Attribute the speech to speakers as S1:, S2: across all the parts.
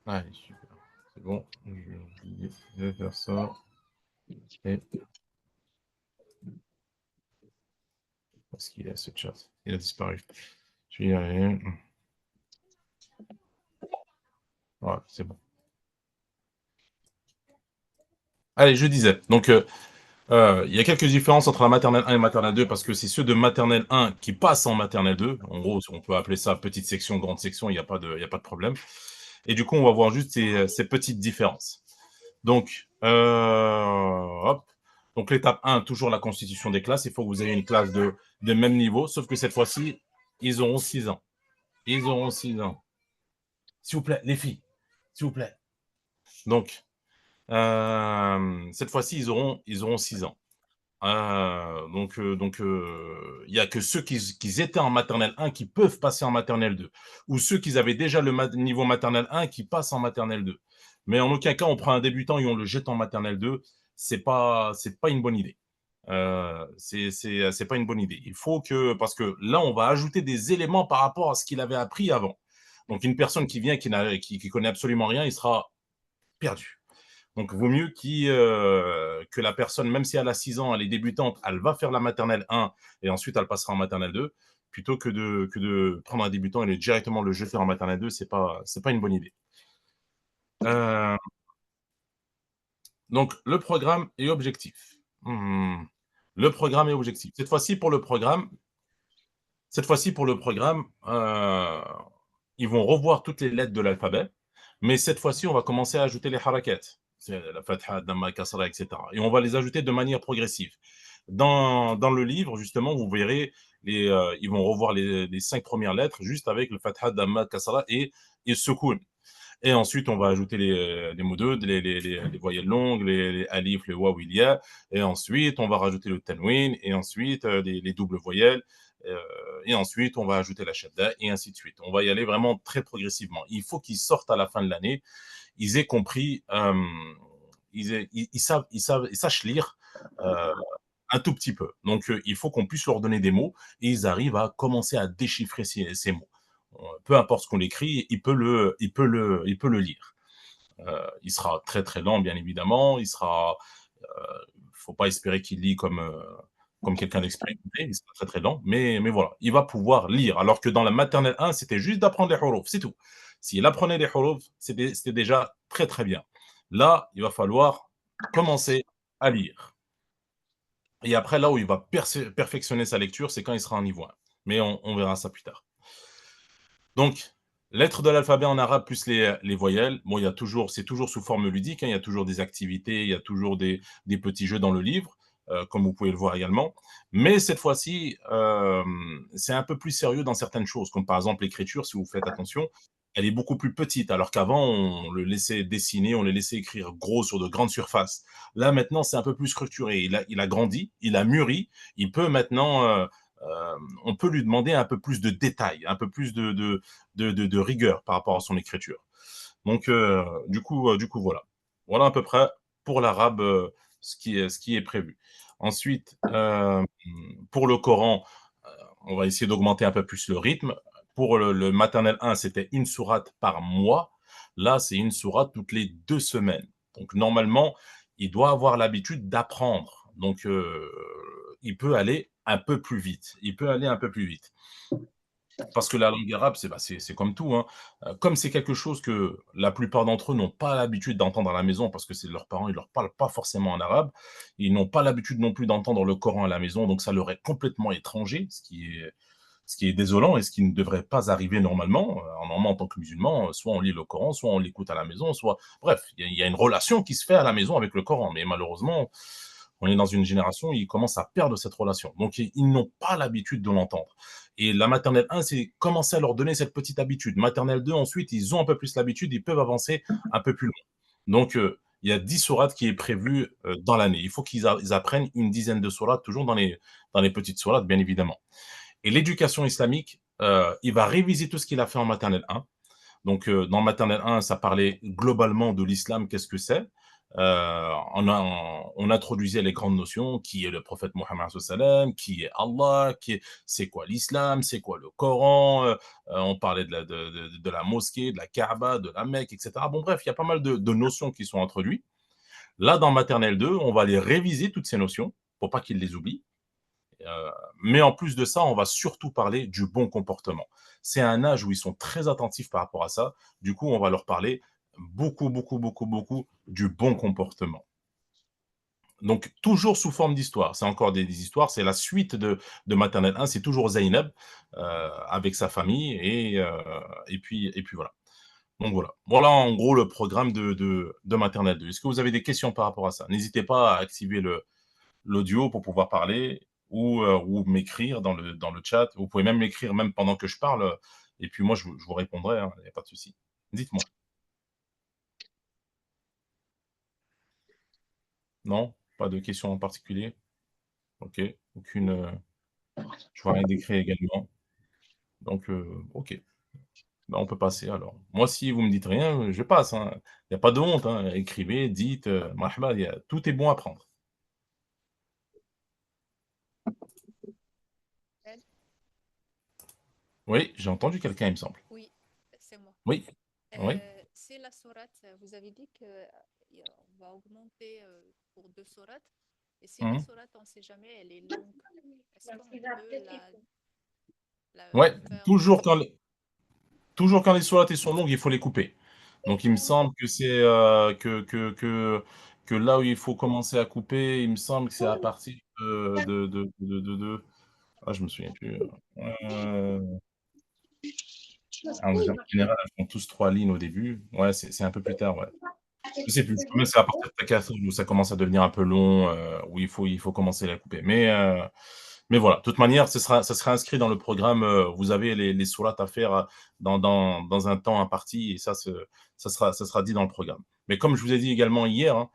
S1: Allez, super. C'est bon. Je vais faire ça. Et parce qu'il est ce chat. Il a disparu. Je vais y aller. Voilà, c'est bon. Allez, je disais. Donc, il y a quelques différences entre la maternelle 1 et maternelle 2 parce que c'est ceux de maternelle 1 qui passent en maternelle 2. En gros, on peut appeler ça petite section, grande section, il y a pas de problème. Et du coup, on va voir juste ces petites différences. Donc, hop. Donc, l'étape 1, toujours la constitution des classes. Il faut que vous ayez une classe de même niveau, sauf que cette fois-ci, ils auront 6 ans. Ils auront 6 ans. S'il vous plaît, les filles, s'il vous plaît. Donc, cette fois-ci, ils auront 6 ans. Il y a que ceux qui étaient en maternelle 1 qui peuvent passer en maternelle 2, ou ceux qui avaient déjà le niveau maternelle 1 qui passent en maternelle 2. Mais en aucun cas, on prend un débutant et on le jette en maternelle 2. C'est pas une bonne idée. C'est pas une bonne idée. Il faut que, parce que là, on va ajouter des éléments par rapport à ce qu'il avait appris avant. Donc, une personne qui vient, qui connaît absolument rien, il sera perdu. Donc, vaut mieux que la personne, même si elle a 6 ans, elle est débutante, elle va faire la maternelle 1 et ensuite elle passera en maternelle 2, plutôt que de prendre un débutant et directement le jeter en maternelle 2, c'est pas une bonne idée. Euh, donc, le programme et objectif. Hmm. Le programme et objectif. Cette fois-ci, pour le programme, ils vont revoir toutes les lettres de l'alphabet, mais cette fois-ci, on va commencer à ajouter les harakat. C'est la fatha, damma, kasra, etc. Et on va les ajouter de manière progressive. Dans le livre, justement, vous verrez, ils vont revoir les 5 premières lettres juste avec le fatha, damma, kasra et sukun. Et ensuite, on va ajouter les mots d'eux, les voyelles longues, les alifs, les waw, il y a. Et ensuite, on va rajouter le tanwin. Et ensuite, les doubles voyelles. euh, et ensuite, on va ajouter la shadda, et ainsi de suite. On va y aller vraiment très progressivement. Il faut qu'ils sortent à la fin de l'année, ils aient compris, ils sachent lire euh, un tout petit peu. Donc, il faut qu'on puisse leur donner des mots et ils arrivent à commencer à déchiffrer ces mots. Peu importe ce qu'on écrit, il peut le lire. Il sera très très lent, bien évidemment. Faut pas espérer qu'il lit comme quelqu'un d'expérimenté. Il sera très très lent, mais voilà, il va pouvoir lire. Alors que dans la maternelle 1, c'était juste d'apprendre les hurufs, c'est tout. S'il apprenait les hurufs, c'était déjà très très bien. Là, il va falloir commencer à lire. Et après, là où il va perfectionner sa lecture, c'est quand il sera en niveau 1. Mais on verra ça plus tard. Donc, lettres de l'alphabet en arabe plus les voyelles. Bon, c'est toujours sous forme ludique, hein, il y a toujours des activités, il y a toujours des petits jeux dans le livre, comme vous pouvez le voir également. Mais cette fois-ci, c'est un peu plus sérieux dans certaines choses, comme par exemple l'écriture, si vous faites attention, elle est beaucoup plus petite, alors qu'avant, on le laissait dessiner, on le laissait écrire gros sur de grandes surfaces. Là, maintenant, c'est un peu plus structuré. Il a grandi, il a mûri, il peut maintenant, on peut lui demander un peu plus de détails, un peu plus de rigueur par rapport à son écriture. Donc, du coup, voilà. Voilà à peu près pour l'arabe ce qui est prévu. Ensuite, pour le Coran, on va essayer d'augmenter un peu plus le rythme. Pour le maternel 1, c'était une sourate par mois. Là, c'est une sourate toutes les 2 semaines. Donc, normalement, il doit avoir l'habitude d'apprendre. Donc, il peut aller un peu plus vite. Il peut aller un peu plus vite. Parce que la langue arabe, c'est comme tout, hein. Comme c'est quelque chose que la plupart d'entre eux n'ont pas l'habitude d'entendre à la maison parce que c'est leurs parents, ils leur parlent pas forcément en arabe. Ils n'ont pas l'habitude non plus d'entendre le Coran à la maison, donc ça leur est complètement étranger, ce qui est désolant et ce qui ne devrait pas arriver normalement. Normalement, en tant que musulman, soit on lit le Coran, soit on l'écoute à la maison, soit bref, il y a une relation qui se fait à la maison avec le Coran, mais malheureusement, on est dans une génération où ils commencent à perdre cette relation. Donc, ils n'ont pas l'habitude de l'entendre. Et la maternelle 1, c'est commencer à leur donner cette petite habitude. Maternelle 2, ensuite, ils ont un peu plus l'habitude, ils peuvent avancer un peu plus loin. Donc, il y a 10 sourates qui est prévu dans l'année. Il faut qu'ils apprennent une dizaine de sourates, toujours dans les petites sourates, bien évidemment. Et l'éducation islamique, il va réviser tout ce qu'il a fait en maternelle 1. Donc, dans maternelle 1, ça parlait globalement de l'islam, qu'est-ce que c'est. On introduisait les grandes notions, qui est le prophète Mohammed sallam, qui est Allah, c'est quoi l'islam, c'est quoi le Coran, on parlait de la mosquée, de la Kaaba, de la Mecque, etc. Bon bref, il y a pas mal de notions qui sont introduites. Là, dans maternelle 2, on va les réviser toutes ces notions pour pas qu'ils les oublient. Mais en plus de ça, on va surtout parler du bon comportement. C'est un âge où ils sont très attentifs par rapport à ça. Du coup, on va leur parler beaucoup, beaucoup, beaucoup, beaucoup du bon comportement. Donc, toujours sous forme d'histoire. C'est encore des histoires. C'est la suite de Maternelle 1. C'est toujours Zainab avec sa famille. Et puis voilà. Donc voilà. Voilà en gros le programme de Maternelle 2. Est-ce que vous avez des questions par rapport à ça? N'hésitez pas à activer l'audio pour pouvoir parler ou m'écrire dans le chat. Vous pouvez même m'écrire même pendant que je parle. Et puis moi, je vous répondrai. Il n'y a pas de souci. Dites-moi. Non? Pas de questions en particulier? Ok. Aucune. Je vois rien d'écrit également. Donc, ok. Ben, on peut passer alors. Moi, si vous me dites rien, je passe, hein. Il n'y a pas de honte, hein. Écrivez, dites, marhaba, tout est bon à prendre.
S2: Elle
S1: Oui, j'ai entendu quelqu'un, il me semble.
S2: Oui, c'est moi.
S1: Oui, oui.
S2: C'est la sourate. Vous avez dit qu'on va augmenter pour 2 sourates. Et si une
S1: Mhm.
S2: sourate, on ne sait jamais, elle est longue. Est-ce qu'on peut
S1: Ouais,
S2: la faire
S1: toujours quand, toujours quand les sourates sont longues, il faut les couper. Donc, il me
S2: Oh,
S1: semble que c'est que là où il faut commencer à couper, il me semble que c'est à partir ah, je me souviens plus. En général, elles font tous 3 lignes au début. Ouais, c'est un peu plus tard, ouais. Je sais plus. Je crois même que c'est à partir de Takassul où ça commence à devenir un peu long, où il faut commencer à la couper. Mais voilà, de toute manière, ça sera inscrit dans le programme. Vous avez les sourates à faire dans un temps imparti, et ça sera dit dans le programme. Mais comme je vous ai dit également hier, hein,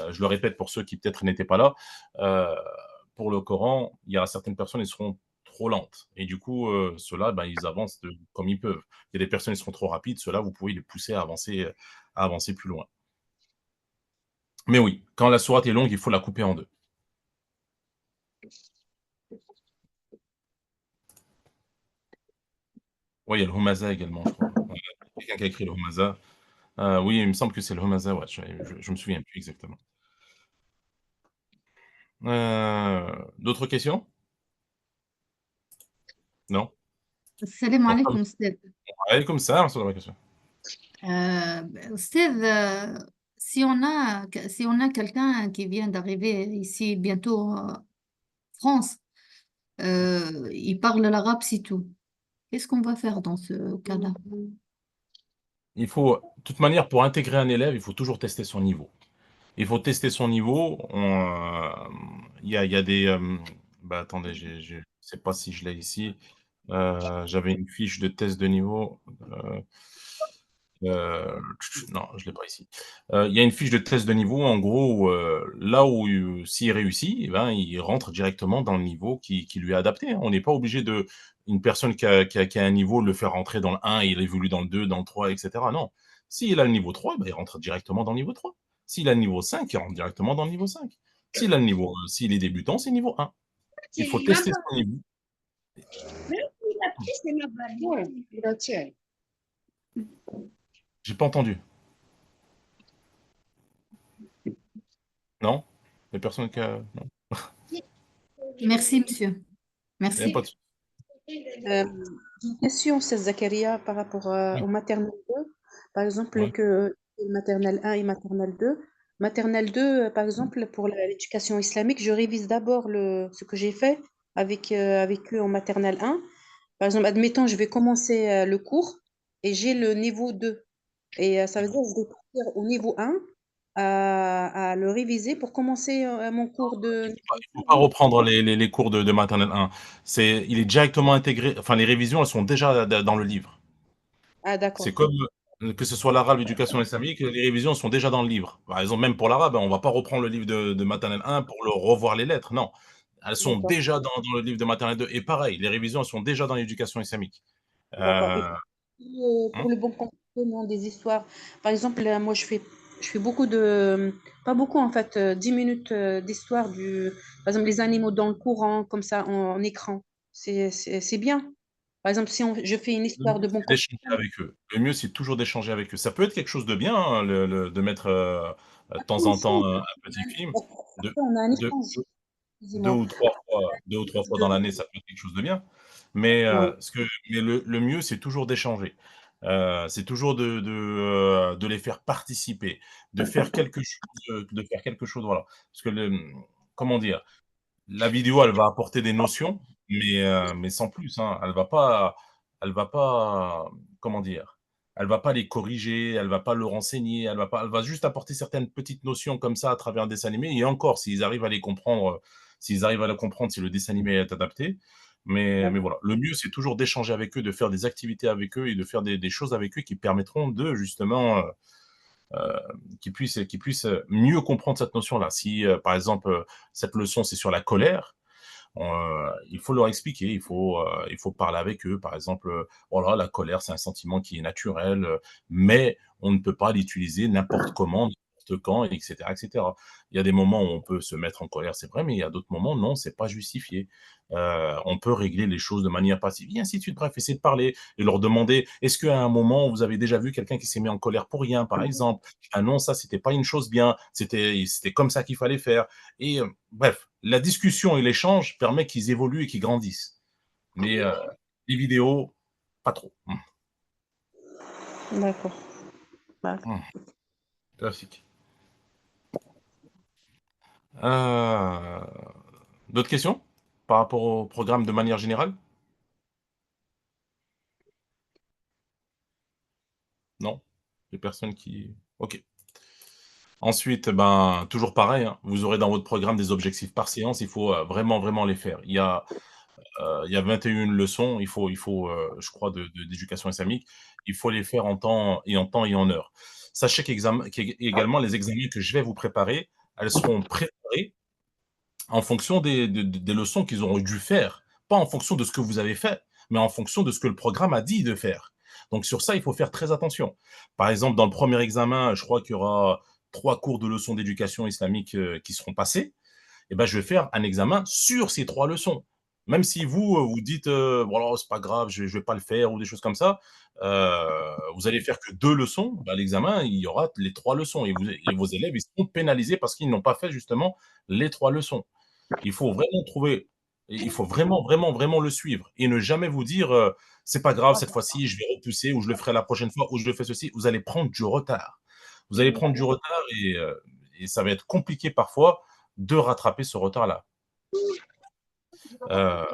S1: je le répète pour ceux qui peut-être n'étaient pas là, euh, pour le Coran, il y a certaines personnes, elles seront trop lentes. Et du coup, ceux-là, ben, ils avancent comme ils peuvent. Il y a des personnes qui seront trop rapides, ceux-là, vous pouvez les pousser à avancer plus loin. Mais oui, quand la sourate est longue, il faut la couper en deux. Oui, il y a le Humaza également, je crois. Ouais, quelqu'un qui a écrit le Humaza. Oui, il me semble que c'est le Humaza, ouais, je me souviens plus exactement. D'autres questions? Non?
S3: السلام
S1: Donc, comme
S3: عليكم أستاذ.
S1: عليكم السلام ورحمة الله وبركاته.
S3: أستاذ, si on a quelqu'un qui vient d'arriver ici bientôt en France, il parle l'arabe, c'est tout. Qu'est-ce qu'on va faire dans ce cas-là?
S1: Il faut, de toute manière, pour intégrer un élève, il faut toujours tester son niveau. Il faut tester son niveau. Il y a des. Bah, attendez, je ne sais pas si je l'ai ici. J'avais une fiche de test de niveau. Non, je ne l'ai pas ici. Il y a une fiche de test de niveau, en gros, là où s'il réussit, eh ben, il rentre directement dans le niveau qui lui est adapté, hein. On n'est pas obligé de une personne qui a un niveau, le faire rentrer dans le 1 et il évolue dans le 2, dans le 3, et cetera. Non. S'il a le niveau 3, ben, il rentre directement dans le niveau 3. S'il a le niveau 5, il rentre directement dans le niveau 5. S'il est débutant, c'est niveau 1. Il faut tester son niveau. J'ai pas entendu. Non? Il y a personne qui a non?
S3: Merci, monsieur.
S1: Il y a
S3: Merci.
S1: pas de
S4: Euh, j'ai une question, c'est Zakaria, par rapport
S1: oui,
S4: au maternelle 2. Par exemple,
S1: oui.
S4: que maternelle 1 et maternelle 2. Maternelle 2, par exemple, pour l'éducation islamique, je révise d'abord ce que j'ai fait avec eux en maternelle 1. Par exemple, admettons, je vais commencer le cours et j'ai le niveau 2. Et ça veut dire que je vais partir au niveau 1 à le réviser pour commencer mon cours de...
S1: Il faut pas reprendre les cours de maternelle 1. Il est directement intégré. Enfin, les révisions, elles sont déjà dans le livre.
S4: Ah,
S1: C'est
S4: d'accord,
S1: comme que ce soit l'arabe, l'éducation islamique, les révisions sont déjà dans le livre. Par exemple, même pour l'arabe, on va pas reprendre le livre de maternelle 1 pour le revoir les lettres. Non, elles sont
S4: d'accord,
S1: déjà dans le livre de maternelle 2. Et pareil, les révisions, elles sont déjà dans l'éducation islamique.
S4: d'accord. Et
S1: Euh,
S4: pour
S1: hein.
S4: le bon comportement des histoires, par exemple, moi, je fais Je fais beaucoup de, pas beaucoup en fait, 10 minutes d'histoire par exemple, les animaux dans le courant, comme ça, en écran. C'est bien. Par exemple, si je fais une
S1: Le
S4: histoire
S1: mieux,
S4: de bon
S1: c'est d'échanger
S4: comportement,
S1: avec eux. Le mieux, c'est toujours d'échanger avec eux. Ça peut être quelque chose de bien, hein, de mettre, de temps
S4: on
S1: en
S4: échange.
S1: temps, un petit film. De
S4: On a un
S1: de
S4: échange,
S1: de 2
S4: excusez-moi.
S1: ou 3 fois 2 ou 3 fois dans l'année, ça peut être quelque chose de bien. Mais,
S4: Ouais.
S1: le mieux, c'est toujours d'échanger. C'est toujours de les faire participer, de faire quelque chose, voilà. Parce que comment dire? La vidéo, elle va apporter des notions, mais sans plus, hein. Elle va pas, comment dire? Elle va pas les corriger, elle va pas le renseigner, elle va juste apporter certaines petites notions comme ça à travers un dessin animé et encore s'ils arrivent à les comprendre, s'ils arrivent à la comprendre, si le dessin animé est adapté. Mais
S4: D'accord.
S1: voilà, le mieux, c'est toujours d'échanger avec eux, de faire des activités avec eux et de faire des choses avec eux qui permettront de justement, qu'ils puissent mieux comprendre cette notion-là. Si, par exemple, cette leçon, c'est sur la colère, il faut leur expliquer, il faut parler avec eux. Par exemple, voilà, la colère, c'est un sentiment qui est naturel, mais on ne peut pas l'utiliser n'importe comment, n'importe quand, et cetera, et cetera. Il y a des moments où on peut se mettre en colère, c'est vrai, mais il y a d'autres moments, non, c'est pas justifié. On peut régler les choses de manière passive et ainsi de suite. Bref, essayer de parler et leur demander: «Est-ce qu'à un moment, vous avez déjà vu quelqu'un qui s'est mis en colère pour rien, par exemple? Ah non, ça, c'était pas une chose bien, c'était comme ça qu'il fallait faire». Et bref, la discussion et l'échange permet qu'ils évoluent et qu'ils grandissent. Mais les vidéos, pas trop.
S4: D'accord. Bah,
S1: Mmh. Classique. Heu, d'autres questions? Par rapport au programme de manière générale? Non? Les personnes qui OK. Ensuite, ben, toujours pareil, hein, vous aurez dans votre programme des objectifs par séance, il faut, vraiment, vraiment les faire. Il y a 21 leçons, je crois d'éducation islamique, il faut les faire en temps et en heure. Sachez qu'également les examens que je vais vous préparer, elles seront préparées en fonction des leçons qu'ils auront dû faire, pas en fonction de ce que vous avez fait, mais en fonction de ce que le programme a dit de faire. Donc sur ça, il faut faire très attention. Par exemple, dans le premier examen, je crois qu'il y aura 3 cours de leçons d'éducation islamique, qui seront passés et ben, je vais faire un examen sur ces 3 leçons. Même si vous, vous dites, «Voilà, c'est pas grave, je vais pas le faire» ou des choses comme ça, vous allez faire que 2 leçons, bah, l'examen, il y aura les 3 leçons et vos élèves, ils seront pénalisés parce qu'ils n'ont pas fait justement les 3 leçons. Il faut vraiment trouver il faut vraiment, vraiment, vraiment le suivre et ne jamais vous dire, «C'est pas grave cette fois-ci, je vais repousser ou je le ferai la prochaine fois ou je le fais ceci». Vous allez prendre du retard. Vous allez prendre du retard et ça va être compliqué parfois de rattraper ce retard-là. Heu,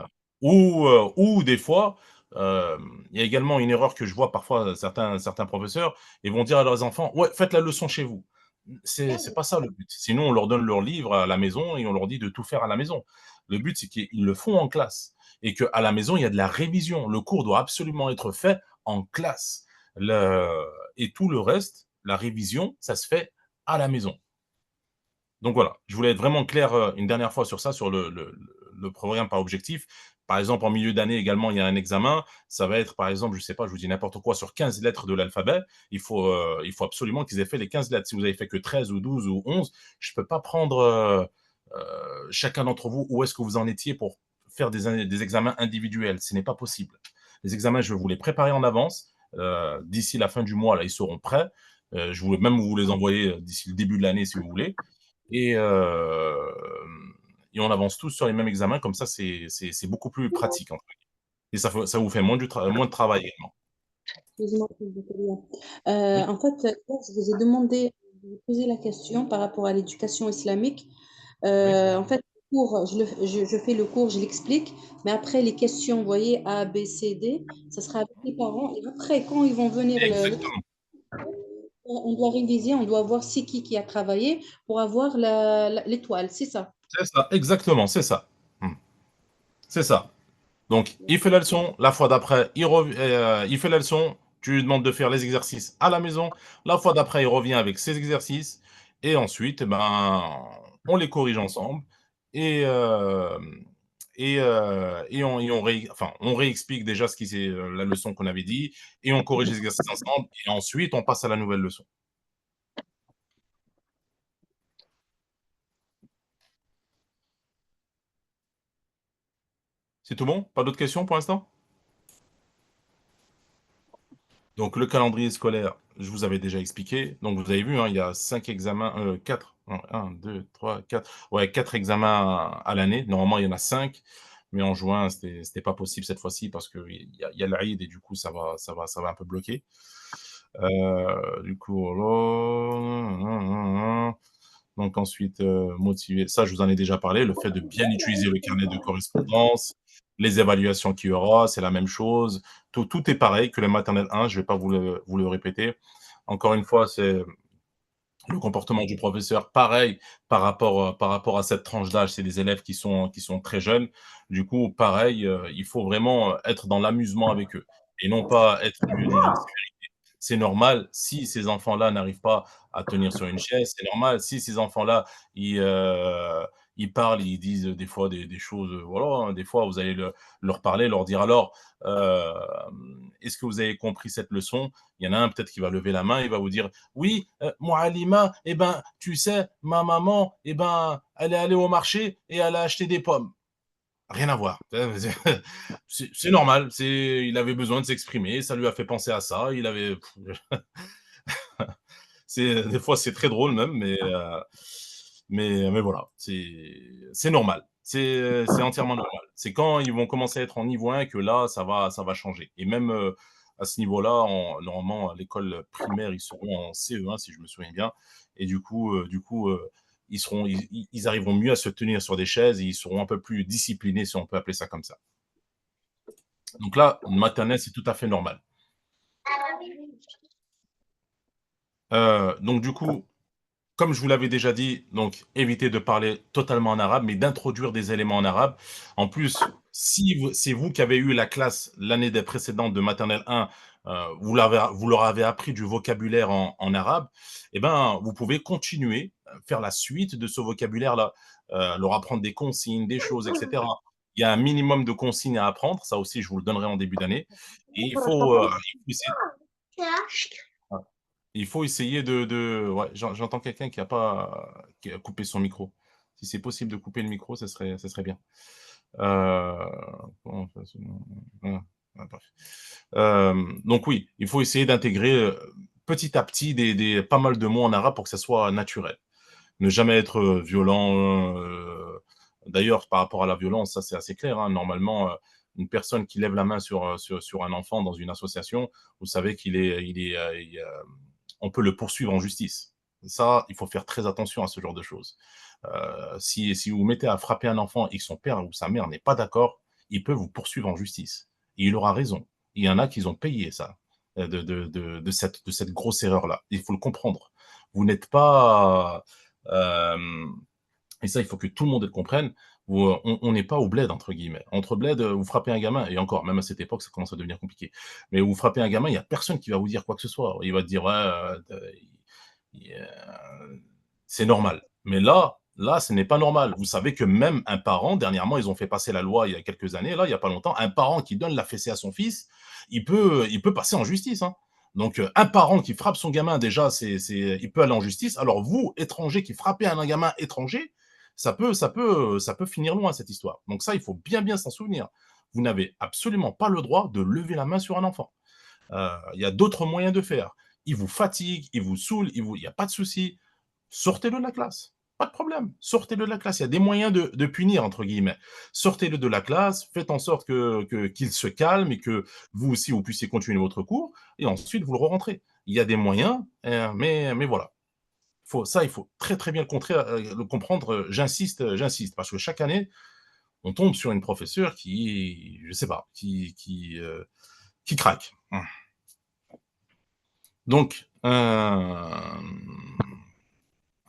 S1: ou des fois, il y a également une erreur que je vois parfois certains professeurs, ils vont dire à leurs enfants: «Ouais, faites la leçon chez vous». C'est pas ça le but. Sinon, on leur donne leur livre à la maison et on leur dit de tout faire à la maison. Le but, c'est qu'ils le font en classe et qu'à la maison, il y a de la révision. Le cours doit absolument être fait en classe. Le Et tout le reste, la révision, ça se fait à la maison. Donc voilà, je voulais être vraiment clair, une dernière fois sur ça, sur le programme par objectif. Par exemple, en milieu d'année également, il y a un examen. Ça va être, par exemple, je sais pas, je vous dis n'importe quoi, sur 15 lettres de l'alphabet. Il faut absolument qu'ils aient fait les 15 lettres. Si vous avez fait que 13 ou 12 ou 11, je peux pas prendre, chacun d'entre vous, où est-ce que vous en étiez pour faire des examens individuels. Ce n'est pas possible. Les examens, je vais vous les préparer en avance. D'ici la fin du mois, là, ils seront prêts. Je voulais même vous les envoyer, d'ici le début de l'année si vous voulez. Et, et on avance tous sur les mêmes examens, comme ça c'est beaucoup plus pratique en fait. Et ça vous fait moins de travail également.
S4: excusez-moi, je vous coupe bien.
S1: Oui,
S4: En fait, là, je vous ai demandé, je vous ai posé la question par rapport à l'éducation islamique.
S1: oui.
S4: En fait, le cours, je fais le cours, je l'explique, mais après les questions, vous voyez, A, B, C, D, ça sera avec les parents. Et après, quand ils vont venir le
S1: Exactement,
S4: travail, on doit réviser, on doit voir c'est qui a travaillé pour avoir l'étoile, c'est ça.
S1: c'est ça, exactement, c'est ça. Mmh, c'est ça. Donc il fait la leçon, la fois d'après, il fait la leçon, tu lui demandes de faire les exercices à la maison, la fois d'après, il revient avec ses exercices et ensuite, ben, on les corrige ensemble et on réexplique déjà ce qui s'est, la leçon qu'on avait dit et on corrige les exercices ensemble et ensuite on passe à la nouvelle leçon. C'est tout bon? Pas d'autres questions pour l'instant? Donc le calendrier scolaire, je vous avais déjà expliqué. Donc vous avez vu, hein, il y a 5 examens, 4, 1, 2, 3, 4, ouais, 4 examens à l'année. Normalement, il y en a 5, mais en juin, c'était pas possible cette fois-ci parce qu'il y a l'Aïd et du coup, ça va un peu bloquer. Du coup, donc ensuite, motiver ça, je vous en ai déjà parlé, le fait de bien utiliser le carnet de correspondance, les évaluations qu'il y aura, c'est la même chose. Tout est pareil que le maternelle 1, je vais pas vous le répéter. Encore une fois, c'est le comportement du professeur, pareil, par rapport à cette tranche d'âge, c'est des élèves qui sont très jeunes. Du coup, pareil, il faut vraiment, être dans l'amusement avec eux et non pas être d'une c'est normal si ces enfants-là n'arrivent pas à tenir sur une chaise, c'est normal si ces enfants-là, ils parlent, ils disent des fois des choses, voilà, hein, des fois vous allez leur parler, leur dire: «Alors, est-ce que vous avez compris cette leçon?» Il y en a un peut-être qui va lever la main, il va vous dire: «Oui, Moualima, eh ben, tu sais, ma maman, eh ben, elle est allée au marché et elle a acheté des pommes». Rien à voir. C'est normal, il avait besoin de s'exprimer, ça lui a fait penser à ça, il avait des fois, c'est très drôle même, mais voilà, c'est normal. C'est entièrement normal. C'est quand ils vont commencer à être en niveau 1 que là, ça va changer et même, à ce niveau-là, normalement, à l'école primaire, ils seront en CE1 si je me souviens bien et du coup, ils arriveront mieux à se tenir sur des chaises et ils seront un peu plus disciplinés, si on peut appeler ça comme ça. Donc là, maternelle, c'est tout à fait normal. Donc du coup, comme je vous l'avais déjà dit, donc évitez de parler totalement en arabe, mais d'introduire des éléments en arabe. En plus, si c'est vous qui avez eu la classe l'année précédente de maternelle 1, vous leur avez appris du vocabulaire en arabe, eh ben, vous pouvez continuer, faire la suite de ce vocabulaire-là, leur apprendre des consignes, des choses, etc. Il y a un minimum de consignes à apprendre, ça aussi je vous le donnerai en début d'année. Et il faut essayer ouais, j'entends quelqu'un qui a coupé son micro. Si c'est possible de couper le micro, ça serait bien. Heu, comment on fait sinon? Bref. Donc oui, il faut essayer d'intégrer, petit à petit pas mal de mots en arabe pour que ça soit naturel. Ne jamais être, violent, d'ailleurs par rapport à la violence, ça c'est assez clair, hein. Normalement, une personne qui lève la main sur un enfant dans une association, vous savez on peut le poursuivre en justice. Ça, il faut faire très attention à ce genre de choses. Si vous mettez à frapper un enfant et que son père ou sa mère n'est pas d'accord, il peut vous poursuivre en justice et il aura raison. Il y en a qui ont payé ça, de cette grosse erreur-là. Il faut le comprendre. Vous n'êtes pas, et ça, il faut que tout le monde le comprenne. On n'est pas au bled, entre guillemets. Entre bled, vous frappez un gamin, et encore, même à cette époque, ça commence à devenir compliqué. Mais vous frappez un gamin, il n'y a personne qui va vous dire quoi que ce soit. Il va te dire, ouais, c'est normal. Mais là, ce n'est pas normal. Vous savez que même un parent, dernièrement, ils ont fait passer la loi il y a quelques années, là, il n'y a pas longtemps, un parent qui donne la fessée à son fils, il peut passer en justice, hein. Donc, un parent qui frappe son gamin, déjà, il peut aller en justice. Alors, vous, étranger, qui frappez un gamin étranger, ça peut finir loin, cette histoire. Donc ça, il faut bien, bien s'en souvenir. Vous n'avez absolument pas le droit de lever la main sur un enfant. Il y a d'autres moyens de faire. Il vous fatigue, il vous saoule, il n'y a pas de souci. Sortez-le de la classe. Pas de problème. Sortez-le de la classe. Il y a des moyens de punir, entre guillemets. Sortez-le de la classe, faites en sorte qu'il se calme et que vous aussi, vous puissiez continuer votre cours, et ensuite, vous le rentrez. Il y a des moyens, mais voilà. Il faut très très bien le comprendre. J'insiste, parce que chaque année, on tombe sur une professeure qui, je sais pas, qui craque. Donc,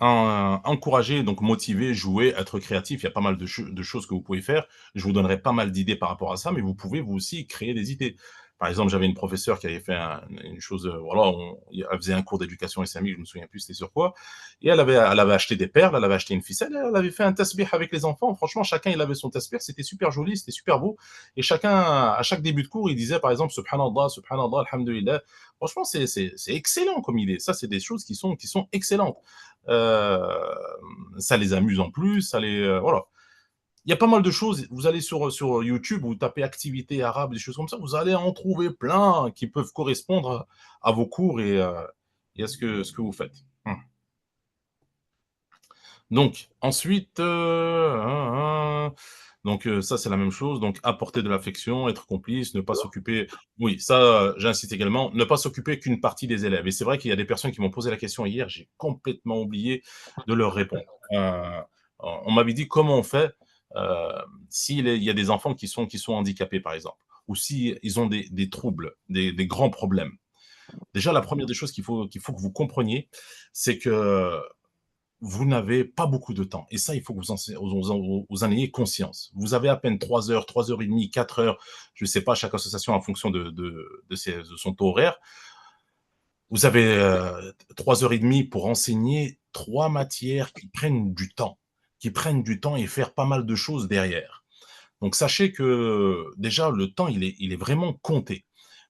S1: encourager, donc motiver, jouer, être créatif. Il y a pas mal de choses que vous pouvez faire. Je vous donnerai pas mal d'idées par rapport à ça, mais vous pouvez vous aussi créer des idées. Par exemple, j'avais une professeure qui avait fait une chose, voilà, elle faisait un cours d'éducation islamique, je me souviens plus c'était sur quoi, et elle avait acheté des perles, elle avait acheté une ficelle, et elle avait fait un tasbih avec les enfants. Franchement, chacun il avait son tasbih, c'était super joli, c'était super beau, et chacun, à chaque début de cours, il disait par exemple Subhanallah, Subhanallah, Alhamdulillah. Franchement, c'est excellent comme idée. Ça, c'est des choses qui sont excellentes. Ça les amuse en plus, voilà. il y a pas mal de choses. Vous allez sur YouTube, vous tapez activité arabe, des choses comme ça, vous allez en trouver plein qui peuvent correspondre à vos cours et à ce que vous faites. Donc, ensuite, donc ça, c'est la même chose. Donc, apporter de l'affection, être complice, ne pas s'occuper. Oui, ça, j'insiste également, ne pas s'occuper qu'une partie des élèves. Et c'est vrai qu'il y a des personnes qui m'ont posé la question hier, j'ai complètement oublié de leur répondre. On m'avait dit comment on fait s'il y a des enfants qui sont handicapés, par exemple, ou si ils ont des troubles, des grands problèmes. Déjà, la première des choses qu'il faut que vous compreniez, c'est que vous n'avez pas beaucoup de temps. Et ça, il faut que vous en ayez conscience. Vous avez à peine 3 heures, 3 heures et demie, 4 heures, je ne sais pas, chaque association en fonction de son taux horaire. Vous avez 3 heures et demie pour enseigner 3 matières qui prennent du temps, et faire pas mal de choses derrière. Donc, sachez que déjà, le temps, il est vraiment compté.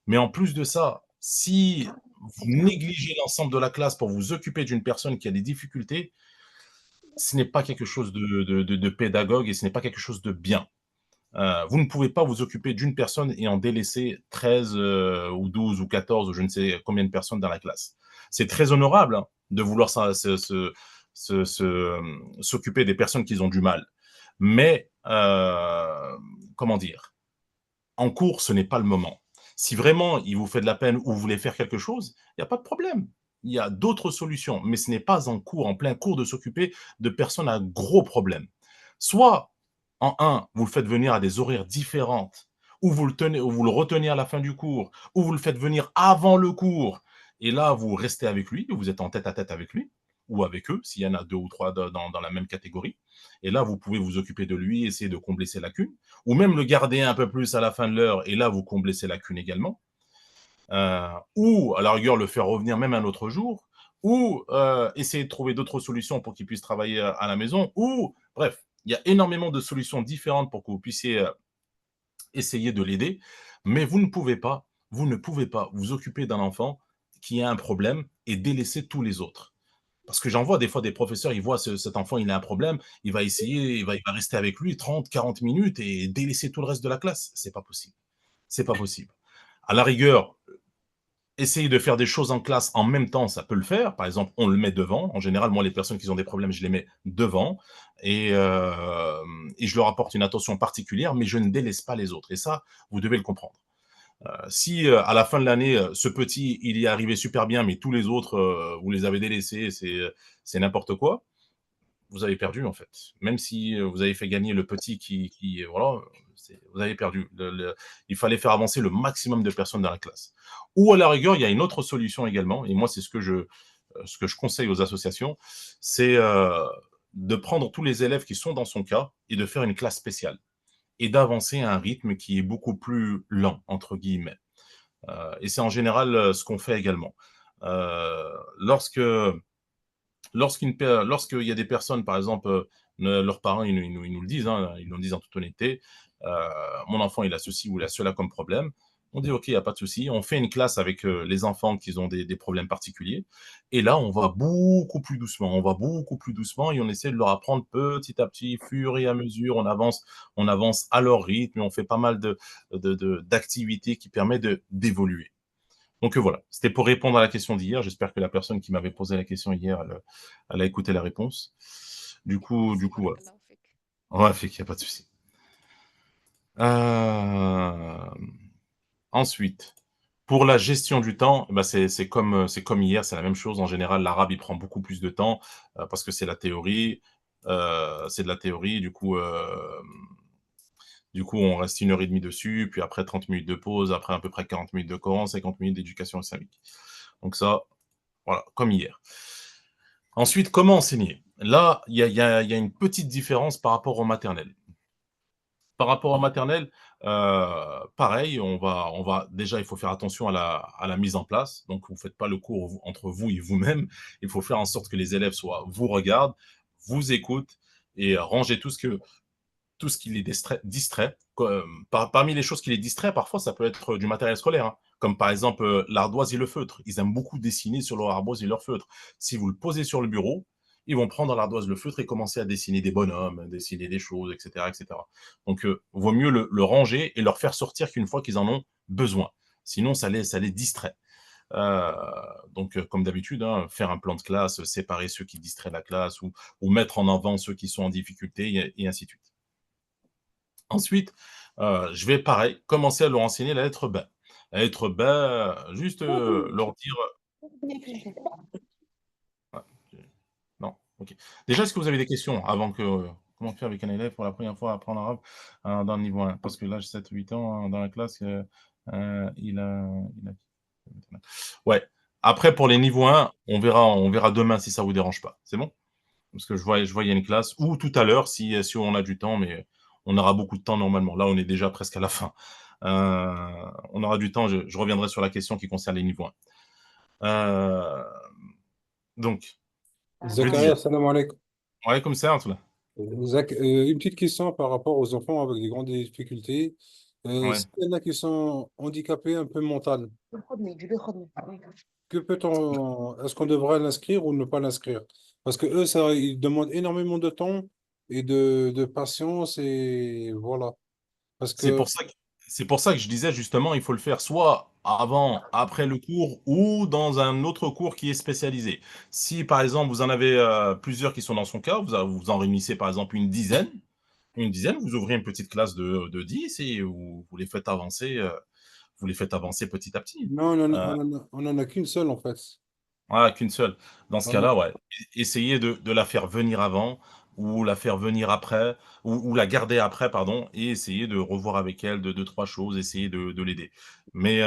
S1: Mais en plus de ça, si vous négligez l'ensemble de la classe pour vous occuper d'une personne qui a des difficultés, ce n'est pas quelque chose de pédagogue et ce n'est pas quelque chose de bien. Vous ne pouvez pas vous occuper d'une personne et en délaisser 13 ou 12 ou 14 ou je ne sais combien de personnes dans la classe. C'est très honorable hein, de vouloir s'occuper des personnes qui ont du mal. Mais, comment dire, en cours, ce n'est pas le moment. Si vraiment il vous fait de la peine ou vous voulez faire quelque chose, il n'y a pas de problème. Il y a d'autres solutions, mais ce n'est pas en cours, en plein cours, de s'occuper de personnes à gros problèmes. Soit, en un, vous le faites venir à des horaires différentes, ou vous le retenez à la fin du cours, ou vous le faites venir avant le cours, et là, vous restez avec lui, vous êtes en tête à tête avec lui, ou avec eux, s'il y en a 2 ou 3 dans la même catégorie. Et là, vous pouvez vous occuper de lui, essayer de combler ses lacunes, ou même le garder un peu plus à la fin de l'heure, et là, vous comblez ses lacunes également. Ou, à la rigueur, le faire revenir même un autre jour, ou essayer de trouver d'autres solutions pour qu'il puisse travailler à la maison, ou, bref, il y a énormément de solutions différentes pour que vous puissiez essayer de l'aider, mais vous ne pouvez pas vous occuper d'un enfant qui a un problème et délaisser tous les autres. Parce que j'en vois des fois des professeurs, ils voient cet enfant, il a un problème, il va essayer, il va rester avec lui 30, 40 minutes et délaisser tout le reste de la classe. C'est pas possible. C'est pas possible. À la rigueur, essayer de faire des choses en classe en même temps, ça peut le faire. Par exemple, on le met devant. En général, moi, les personnes qui ont des problèmes, je les mets devant et je leur apporte une attention particulière, mais je ne délaisse pas les autres. Et ça, vous devez le comprendre. Si à la fin de l'année, ce petit, il y est arrivé super bien, mais tous les autres, vous les avez délaissés, c'est n'importe quoi, vous avez perdu en fait. Même si vous avez fait gagner le petit voilà, vous avez perdu. Il fallait faire avancer le maximum de personnes dans la classe. Ou à la rigueur, il y a une autre solution également, et moi c'est ce que je conseille aux associations, c'est de prendre tous les élèves qui sont dans son cas et de faire une classe spéciale et d'avancer à un rythme qui est beaucoup plus lent, entre guillemets. Et c'est en général ce qu'on fait également. Euh, lorsque lorsqu'il y a des personnes, par exemple, leurs parents, ils nous le disent, hein, ils nous le disent en toute honnêteté, mon enfant, il a ceci ou il a cela comme problème. On dit, OK, il n'y a pas de souci. On fait une classe avec les enfants qui ont des problèmes particuliers. Et là, on va beaucoup plus doucement. On va beaucoup plus doucement et on essaie de leur apprendre petit à petit, fur et à mesure. On avance à leur rythme et on fait pas mal d'activités qui permettent d'évoluer. Donc voilà, c'était pour répondre à la question d'hier. J'espère que la personne qui m'avait posé la question hier, elle a écouté la réponse. Du coup, voilà.
S2: Barakallahu fik.
S1: Ouais, fait qu'il n'y a pas de souci. Ensuite, pour la gestion du temps, bah c'est comme hier, c'est la même chose. En général, l'arabe, il prend beaucoup plus de temps parce que c'est la théorie. C'est de la théorie. Du coup, on reste 1 heure et demie dessus, puis après 30 minutes de pause, après à peu près 40 minutes de Coran, 50 minutes d'éducation islamique. Donc ça, voilà, comme hier. Ensuite, comment enseigner? Là, il y a une petite différence par rapport au maternel. Par rapport au maternel, pareil, on va déjà, il faut faire attention à la mise en place. Donc, vous ne faites pas le cours entre vous et vous-même. Il faut faire en sorte que les élèves vous regardent, vous écoutent et rangez tout ce qui les distrait. Parmi les choses qui les distraient, parfois, ça peut être du matériel scolaire, hein, comme par exemple l'ardoise et le feutre. Ils aiment beaucoup dessiner sur leur ardoise et leur feutre. Si vous le posez sur le bureau, ils vont prendre l'ardoise, le feutre et commencer à dessiner des bonhommes, dessiner des choses, etc., etc. Donc, vaut mieux le ranger et leur faire sortir qu'une fois qu'ils en ont besoin. Sinon, ça les distrait. Euh, donc, comme d'habitude, hein, faire un plan de classe, séparer ceux qui distraient la classe ou mettre en avant ceux qui sont en difficulté et ainsi de suite. Ensuite, je vais, pareil, commencer à leur enseigner la lettre B. La lettre B, juste leur dire... Ah, non, ok. Déjà, est-ce que vous avez des questions avant que... Comment faire avec un élève pour la première fois à apprendre l'arabe dans le niveau 1? Parce que là, j'ai 7 ou 8 ans dans la classe, il a... Ouais. Après, pour les niveaux 1, on verra demain si ça vous dérange pas. C'est bon? Parce que je vois, il y a une classe, ou tout à l'heure, si on a du temps, mais on aura beaucoup de temps normalement. Là, on est déjà presque à la fin. On aura du temps, je reviendrai sur la question qui concerne les niveaux 1. Donc, je disais,
S5: Zakaria, salam alaikum.
S1: ouais, comme ça, en tout cas.
S5: Une petite question par rapport aux enfants avec des grandes difficultés.
S1: Ouais.
S5: S'il y en a qui sont handicapés un peu mental, que peut-on, est-ce qu'on devrait l'inscrire ou ne pas l'inscrire? Parce que eux, ça, ils demandent énormément de temps et de patience et voilà. Parce
S1: C'est
S5: que,
S1: pour ça que, c'est pour ça que je disais justement, il faut le faire soit avant, après le cours ou dans un autre cours qui est spécialisé. Si par exemple vous en avez plusieurs qui sont dans son cas, vous en réunissez par exemple une dizaine, vous ouvrez une petite classe de 10 et vous les faites avancer, vous les faites avancer petit à petit.
S5: non,
S1: Euh,
S5: on en a qu'une seule en fait.
S1: voilà, qu'une seule. Dans ce
S5: Voilà.
S1: cas-là, ouais. Essayez de la faire venir avant ou la faire venir après ou la garder après, pardon, et essayer de revoir avec elle de deux, trois choses, essayer de l'aider. Mais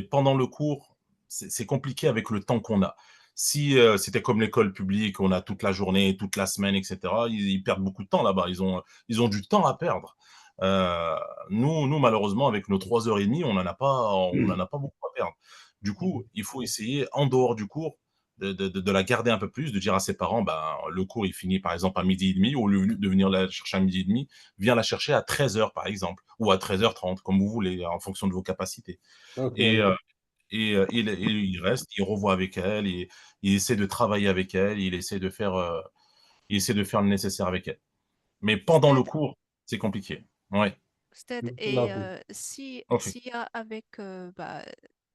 S1: pendant le cours, c'est compliqué avec le temps qu'on a. Si c'était comme l'école publique, on a toute la journée, toute la semaine, etc., ils perdent beaucoup de temps là-bas. Ils ont du temps à perdre. Euh, nous, malheureusement, avec nos 3 heures et demie, on n'en a pas beaucoup à perdre. Du coup, il faut essayer, en dehors du cours, de la garder un peu plus, de dire à ses parents, ben, le cours, il finit par exemple à midi et demi, au lieu de venir la chercher à midi et demi, viens la chercher à 13 heures par exemple, ou à 13h30, comme vous voulez, en fonction de vos capacités.
S5: Ok,
S1: Et, il reste, il revoit avec elle, il essaie de travailler avec elle, il essaie de faire le nécessaire avec elle. Mais pendant le
S2: Stade,
S1: cours, c'est compliqué. Ouais,
S2: stade. Et
S5: d'accord.
S2: si
S1: ok.
S2: s'il y a avec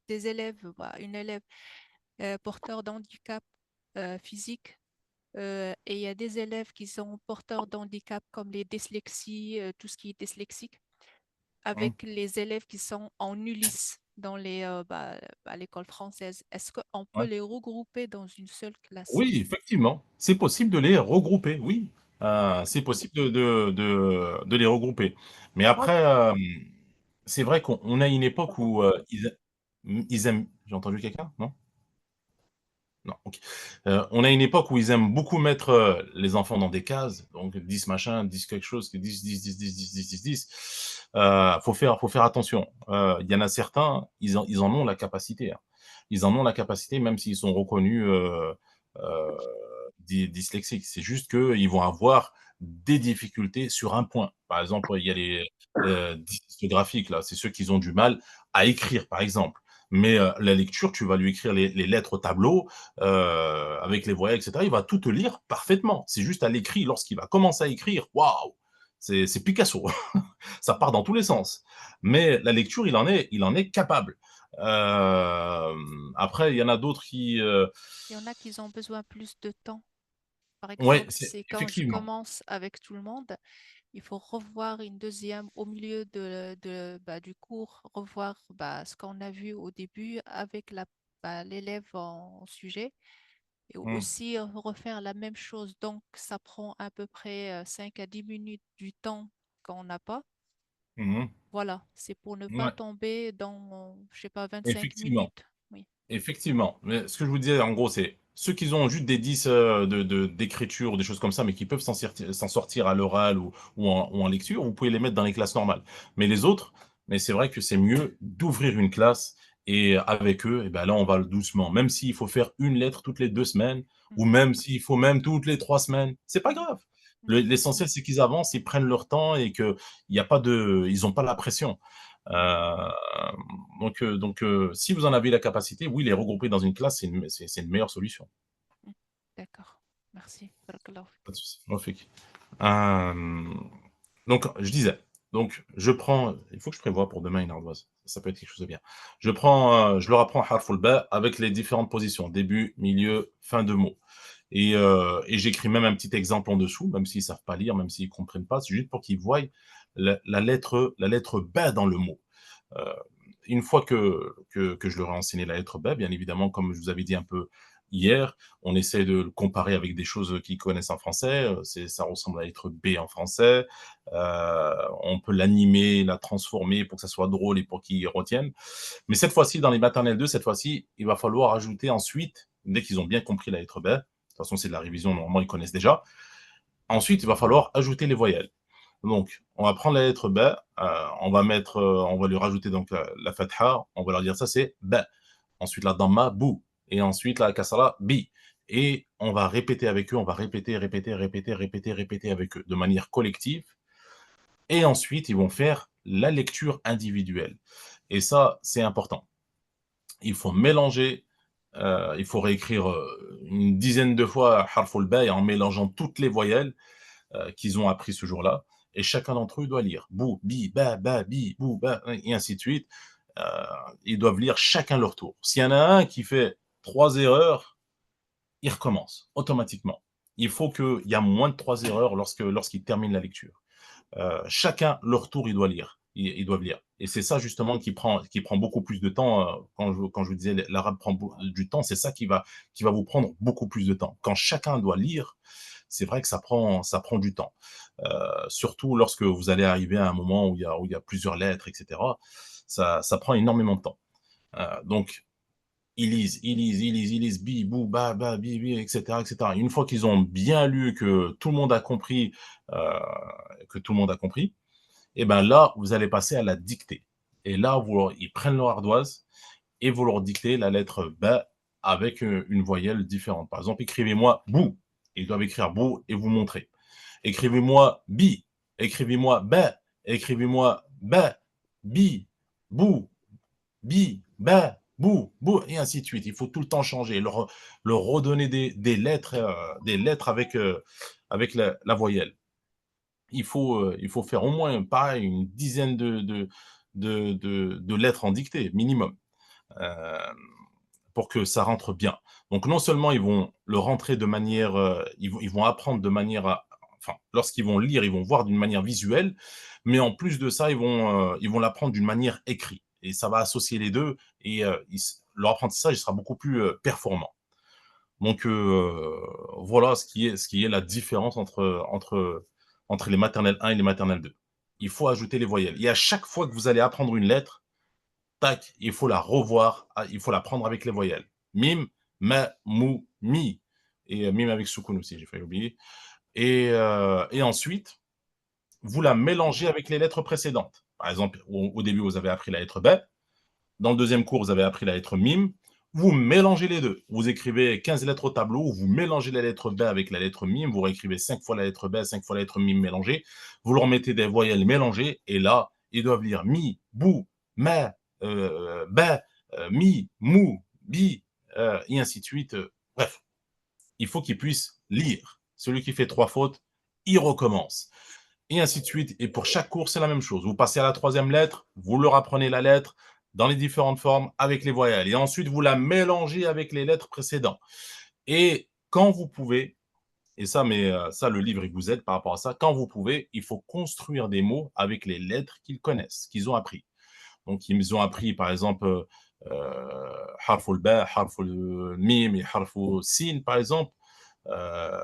S2: des élèves, une élève porteur d'handicap physique, et il y a des élèves qui sont porteurs d'handicap comme les dyslexies, tout ce qui est dyslexique,
S1: Hum.
S2: avec les élèves qui sont en ULIS dans l'école française. Est-ce qu'on peut
S1: Ouais.
S2: les regrouper dans une seule classe?
S1: Oui, effectivement, c'est possible de les regrouper, oui. C'est possible de les regrouper. Mais après, c'est vrai qu'on a une époque où ils aiment... J'ai entendu quelqu'un? Non? Non, ok. On a une époque où ils aiment beaucoup mettre les enfants dans des cases, donc 10 machin, 10 quelque chose, 10, 10, 10, 10, 10, 10, 10, 10. Faut faire attention. Il y en a certains, ils en ont la capacité, hein. Ils en ont la capacité, même s'ils sont reconnus euh, dyslexiques. C'est juste qu'ils vont avoir des difficultés sur un point. Par exemple, il y a les dyslexies graphiques, là, c'est ceux qui ont du mal à écrire, par exemple. Mais la lecture, tu vas lui écrire les lettres au tableau, avec les voyelles, etc. Il va tout te lire parfaitement. C'est juste à l'écrit, lorsqu'il va commencer à écrire, waouh, c'est Picasso. Ça part dans tous les sens. Mais la lecture, il en est capable. Euh, Après, il y en a d'autres qui...
S2: Il y en a qui ont besoin plus de temps. Par
S1: Ouais,
S2: exemple,
S1: c'est
S2: c'est quand je
S1: effectivement.
S2: commence avec tout le monde, il faut revoir une deuxième au milieu du cours, revoir ce qu'on a vu au début avec l'élève en sujet et
S1: Mm,
S2: aussi refaire la même chose. Donc, ça prend à peu près 5 à 10 minutes du temps qu'on n'a pas.
S1: mm,
S2: Voilà, c'est pour ne pas
S1: ouais,
S2: tomber dans, je sais pas, 25
S1: effectivement.
S2: minutes. Oui.
S1: Effectivement. Mais ce que je vous disais, en gros, c'est ceux qui ont juste des 10 d'écriture ou des choses comme ça, mais qui peuvent s'en sortir à l'oral ou en lecture, vous pouvez les mettre dans les classes normales. Mais les autres, mais c'est vrai que c'est mieux d'ouvrir une classe et avec eux, et ben là, on va doucement. Même s'il faut faire une lettre toutes les 2 semaines, ou
S2: Mhm,
S1: même s'il faut même toutes les 3 semaines, c'est pas
S2: mhm,
S1: grave.
S2: mhm.
S1: L'essentiel, c'est qu'ils avancent, ils prennent leur temps et que il y a pas de, ils n'ont pas la pression. Euh, si vous en avez la capacité, oui, les regrouper dans une classe, c'est une meilleure solution.
S2: Mhm. D'accord. Merci. Barakallahu fik.
S1: Pas de souci. Rafik. Euh, donc, je disais, donc, je prends, il faut que je prévoie pour demain une ardoise. Ça peut être quelque chose de bien. Je leur apprends harful ba avec les différentes positions, début, milieu, fin de mot. Et j'écris même un petit exemple en dessous, même s'ils savent pas lire, même s'ils comprennent pas, c'est juste pour qu'ils voient la lettre ba dans le mot. Euh, une fois que je leur ai enseigné la lettre B, bien évidemment, comme je vous avais dit un peu hier, on essaie de le comparer avec des choses qu'ils connaissent en français. Ça ressemble à la lettre B en français. On peut l'animer, la transformer pour que ça soit drôle et pour qu'ils retiennent. Mais cette fois-ci, dans les maternelles 2, cette fois-ci, il va falloir ajouter ensuite, dès qu'ils ont bien compris la lettre B, de toute façon, c'est de la révision, normalement, ils connaissent déjà. Ensuite, il va falloir ajouter les voyelles. Donc, on va prendre la lettre B, on va lui rajouter donc la fatha, on va leur dire ça c'est B. Ensuite la damma, bou. Et ensuite la kasra, bi. Et on va répéter avec eux, on va répéter avec eux de manière collective. Et ensuite, ils vont faire la lecture individuelle. Et ça, c'est important. Il faut mélanger, il faut réécrire une dizaine de fois harful ba en mélangeant toutes les voyelles qu'ils ont appris ce jour-là. Et chacun d'entre eux doit lire. Bou, bi, ba, bi, bou, ba, et ainsi de suite. Euh, Ils doivent lire chacun leur tour. S'il y en a un qui fait 3 erreurs, il recommence automatiquement. Il faut qu'il y ait moins de 3 erreurs lorsqu'ils terminent la lecture. Chacun leur tour, ils doivent lire. Ils doivent lire. Et c'est ça justement qui prend beaucoup plus de temps. Quand je vous disais l'arabe prend du temps, c'est ça qui va vous prendre beaucoup plus de temps. Quand chacun doit lire, c'est vrai que ça prend du temps. Surtout lorsque vous allez arriver à un moment où il y a plusieurs lettres, etc. Ça prend énormément de temps. Donc, ils lisent, bi, bou, ba, bi, etc., etc. Une fois qu'ils ont bien lu, que tout le monde a compris, euh, et ben là, vous allez passer à la dictée. Et là, ils prennent leur ardoise et vous leur dictez la lettre B avec une voyelle différente. Par exemple, écrivez-moi bou. Ils doivent écrire bou et vous montrer. Écrivez-moi bi. Écrivez-moi B. Écrivez-moi B. Bi. Bou. Bi. Ba. Bou. Bou. Et ainsi de suite. Il faut tout le temps changer. Leur redonner des lettres avec la voyelle. Il faut faire au moins, pareil, une dizaine de lettres en dictée, minimum, euh, pour que ça rentre bien. Donc, non seulement ils vont le rentrer de manière, ils vont apprendre de manière, enfin, lorsqu'ils vont lire, ils vont voir d'une manière visuelle, mais en plus de ça, ils vont l'apprendre d'une manière écrite. Et ça va associer les deux, et leur apprentissage sera beaucoup plus performant. Donc voilà ce qui est la différence entre les maternelles 1 et les maternelles 2. Il faut ajouter les voyelles. Et à chaque fois que vous allez apprendre une lettre, tac, il faut la revoir, il faut la prendre avec les voyelles. Mim, ma, mou, mi. Et mim avec soukoun aussi, j'ai failli oublier. Et ensuite, vous la mélangez avec les lettres précédentes. Par exemple, au début, vous avez appris la lettre B. Dans le deuxième cours, vous avez appris la lettre mim. Vous mélangez les deux. Vous écrivez 15 lettres au tableau, vous mélangez la lettre B avec la lettre mim, vous réécrivez 5 fois la lettre B, 5 fois la lettre mim mélangée, vous leur mettez des voyelles mélangées, et là, ils doivent lire mi, bou, ma, ba, mi, mou, bi, et ainsi de suite. Bref, il faut qu'ils puissent lire. Celui qui fait 3 fautes, il recommence. Et ainsi de suite. Et pour chaque cours, c'est la même chose. Vous passez à la 3e lettre, vous leur apprenez la lettre dans les différentes formes avec les voyelles. Et ensuite, vous la mélangez avec les lettres précédentes. Et quand vous pouvez, et ça, ça, le livre, il vous aide par rapport à ça, quand vous pouvez, il faut construire des mots avec les lettres qu'ils connaissent, qu'ils ont appris. Donc, ils ont appris, par exemple, harful ba, harful mim et harful sin, par exemple. Euh,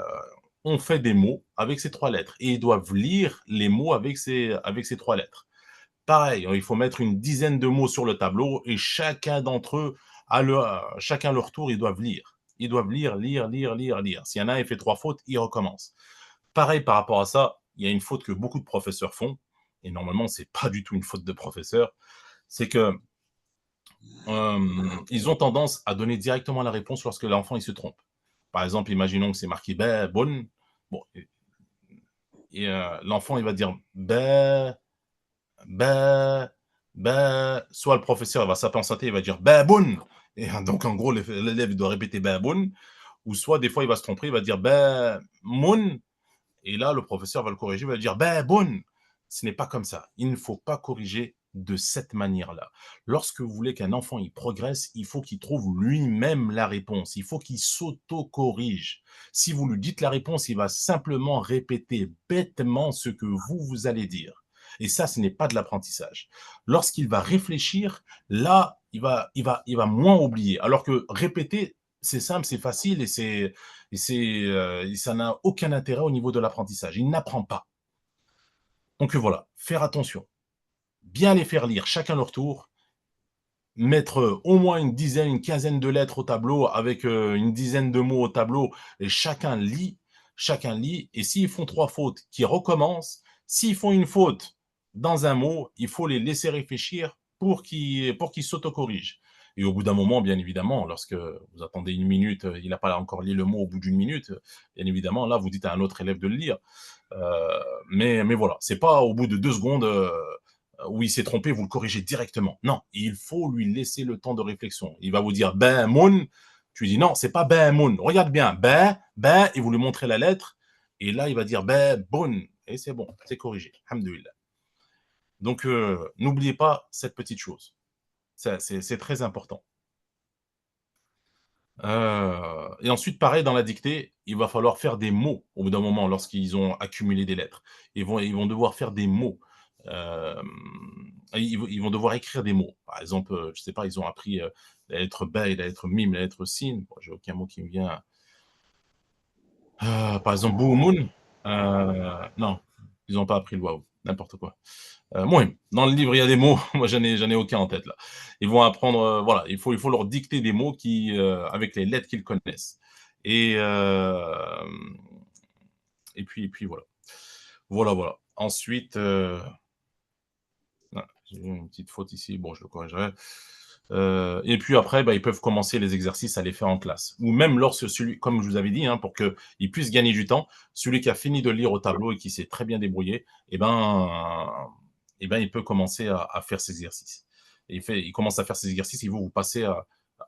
S1: on fait des mots avec ces 3 lettres et ils doivent lire les mots avec ces 3 lettres. Pareil, il faut mettre une dizaine de mots sur le tableau et chacun d'entre eux, chacun leur tour, ils doivent lire. Ils doivent lire. S'il y en a un qui fait 3 fautes, il recommence. Pareil par rapport à ça, il y a une faute que beaucoup de professeurs font, et normalement, ce n'est pas du tout une faute de professeur, c'est que ils ont tendance à donner directement la réponse lorsque l'enfant il se trompe. Par exemple, imaginons que c'est marqué bonne. Bon, et l'enfant il va dire soit le professeur va s'appeler en santé, il va dire bonne. Et donc en gros l'élève doit répéter bonne, Ou soit, des fois, il va se tromper, il va dire ben, moun. Et là, le professeur va le corriger, il va dire ben, bon. Ce n'est pas comme ça. Il ne faut pas corriger de cette manière-là. Lorsque vous voulez qu'un enfant il progresse, il faut qu'il trouve lui-même la réponse. Il faut qu'il s'auto-corrige. Si vous lui dites la réponse, il va simplement répéter bêtement ce que vous allez dire. Et ça, ce n'est pas de l'apprentissage. Lorsqu'il va réfléchir, là, il va moins oublier. Alors que répéter, c'est simple, c'est facile et ça n'a aucun intérêt au niveau de l'apprentissage. Il n'apprend pas. Donc voilà, faire attention. Bien les faire lire chacun leur tour, mettre au moins une dizaine, une quinzaine de lettres au tableau avec une dizaine de mots au tableau et chacun lit, et s'ils font 3 fautes, qu'ils recommencent. S'ils font une faute dans un mot, il faut les laisser réfléchir pour qu'ils s'autocorrigent. Et au bout d'un moment, bien évidemment, lorsque vous attendez 1 minute, il n'a pas encore lu le mot au bout d'1 minute, bien évidemment, là, vous dites à un autre élève de le lire. Mais voilà, c'est pas au bout de 2 secondes où il s'est trompé, vous le corrigez directement. Non, il faut lui laisser le temps de réflexion. Il va vous dire ben moun, tu lui dis non, c'est pas ben moun. Regarde bien, ben, et vous lui montrez la lettre, et là il va dire ben bon, et c'est bon, c'est corrigé. Alhamdoulilah. Donc n'oubliez pas cette petite chose. C'est très important. Et ensuite, pareil, dans la dictée, il va falloir faire des mots au bout d'un moment lorsqu'ils ont accumulé des lettres. Ils vont devoir faire des mots. Ils vont devoir écrire des mots. Par exemple, je ne sais pas, ils ont appris la lettre Ba et la lettre Mim, la lettre Sin. Bon, j'ai aucun mot qui me vient. Par exemple, Boumoun. Non, ils n'ont pas appris le Waouh, n'importe quoi. Moi, dans le livre, il y a des mots, moi j'en ai aucun en tête là. Ils vont apprendre, voilà, il faut leur dicter des mots avec les lettres qu'ils connaissent. Et puis voilà. Voilà. Ensuite, j'ai une petite faute ici, bon, je le corrigerai. Et puis après, ils peuvent commencer les exercices à les faire en classe. Ou même lorsque comme je vous avais dit, hein, pour qu'ils puissent gagner du temps, celui qui a fini de lire au tableau et qui s'est très bien débrouillé, il peut commencer à faire ses exercices. Et il commence à faire ses exercices, il vous passez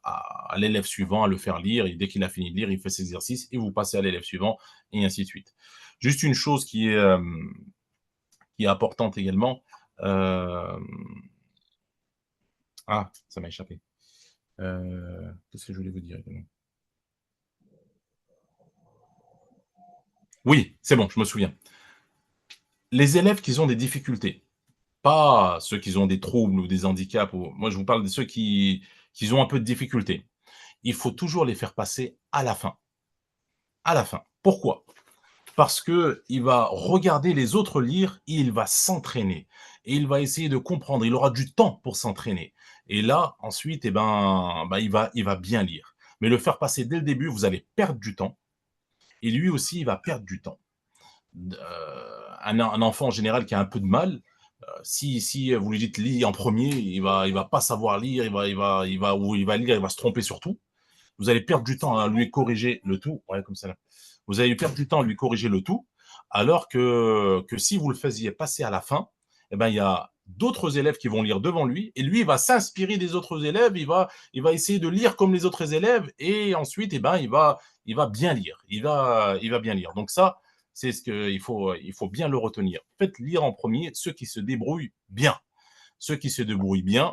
S1: à l'élève suivant à le faire lire, et dès qu'il a fini de lire, il fait ses exercices, et vous passez à l'élève suivant, et ainsi de suite. Juste une chose qui est importante également, ça m'a échappé. Qu'est-ce que je voulais vous dire également? Oui, c'est bon, je me souviens. Les élèves qui ont des difficultés, pas ceux qui ont des troubles ou des handicaps. Moi, je vous parle de ceux qui ont un peu de difficultés. Il faut toujours les faire passer à la fin. À la fin. Pourquoi? Parce qu'il va regarder les autres lire et il va s'entraîner. Et il va essayer de comprendre. Il aura du temps pour s'entraîner. Et là, ensuite, il va bien lire. Mais le faire passer dès le début, vous allez perdre du temps. Et lui aussi, il va perdre du temps. Un enfant en général qui a un peu de mal, si vous lui dites lis en premier, il va pas savoir lire, il va lire, il va se tromper sur tout. Vous allez perdre du temps à lui corriger le tout. Ouais, comme ça là. Vous allez perdre du temps à lui corriger le tout, alors que si vous le faisiez passer à la fin, il y a d'autres élèves qui vont lire devant lui, et lui, il va s'inspirer des autres élèves, il va essayer de lire comme les autres élèves, et ensuite, il va bien lire. Il va bien lire. Donc ça, c'est ce qu'il faut bien le retenir. Faites lire en premier ceux qui se débrouillent bien. Ceux qui se débrouillent bien,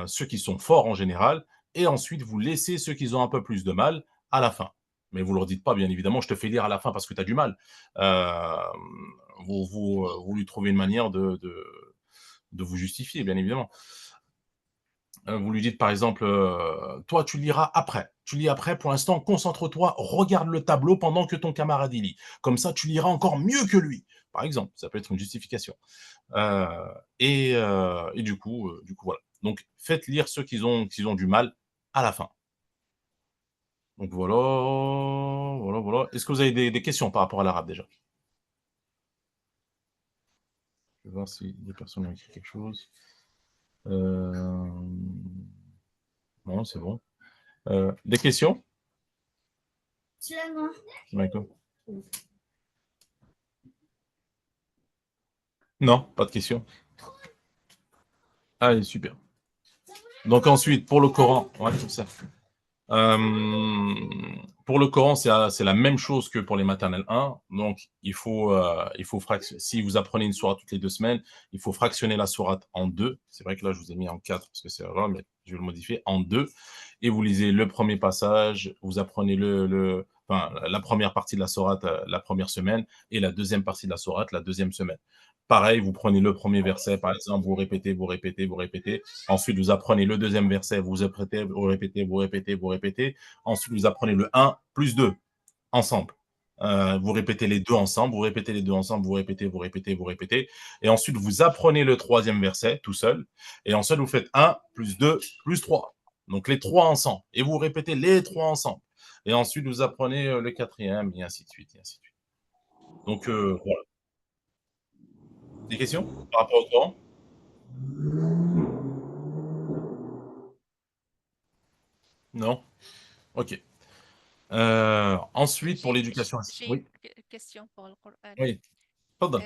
S1: ceux qui sont forts en général, et ensuite, vous laissez ceux qui ont un peu plus de mal à la fin. Mais vous ne leur dites pas, bien évidemment, je te fais lire à la fin parce que tu as du mal. Vous lui trouvez une manière de vous justifier, bien évidemment. Vous lui dites, par exemple, toi, tu liras après. Tu lis après, pour l'instant, concentre-toi, regarde le tableau pendant que ton camarade y lit. Comme ça, tu liras encore mieux que lui. Par exemple, ça peut être une justification. Et du coup, voilà. Donc, faites lire ceux qui ont du mal à la fin. Donc voilà. Est-ce que vous avez des questions par rapport à l'arabe déjà? Je vais voir si des personnes ont écrit quelque chose. Non, c'est bon. Des questions? D'accord. Non, pas de questions. Allez, super. Donc ensuite, pour le Coran, ouais, tout ça. Pour le Coran, c'est la même chose que pour les maternelles 1. Donc, si vous apprenez une sourate toutes les 2 semaines, il faut fractionner la sourate en 2. C'est vrai que là, je vous ai mis en 4 parce que c'est erreur, mais je vais le modifier en 2. Et vous lisez le premier passage, vous apprenez enfin, la première partie de la sourate la première semaine et la deuxième partie de la sourate la deuxième semaine. Pareil, vous prenez le premier verset, par exemple, vous répétez, vous répétez, vous répétez. Ensuite, vous apprenez le deuxième verset, vous répétez, vous répétez, vous répétez, vous répétez. Ensuite, vous apprenez le 1 plus 2 ensemble. Vous répétez les deux ensemble, vous répétez les deux ensemble, vous répétez, vous répétez, vous répétez. Et ensuite, vous apprenez le troisième verset tout seul. Et ensuite, vous faites 1 plus 2 plus 3. Donc, les trois ensemble. Et vous répétez les trois ensemble. Et ensuite, vous apprenez le quatrième, et ainsi de suite, et ainsi de suite. Donc, voilà. Des questions par rapport au Coran? Non? Ok. Ensuite, pour l'éducation.
S2: J'ai
S1: Oui,
S2: une question pour le Coran.
S1: oui. Pardon.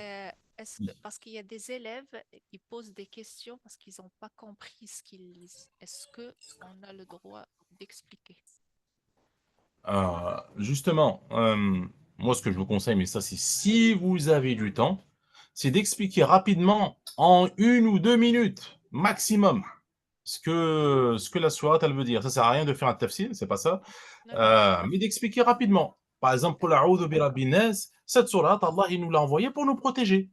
S2: Parce qu'il y a des élèves qui posent des questions parce qu'ils n'ont pas compris ce qu'ils lisent. Est-ce qu'on a le droit d'expliquer?
S1: Justement, moi, ce que je vous conseille, mais ça, c'est si vous avez du temps, c'est d'expliquer rapidement, en 1 ou 2 minutes maximum, ce que la sourate, elle veut dire. Ça sert à rien de faire un tafsir, c'est pas ça.
S2: Non, non.
S1: Mais d'expliquer rapidement. Par exemple, Qul a'udhu bi rabbin nas, cette sourate, Allah, il nous l'a envoyée pour nous protéger.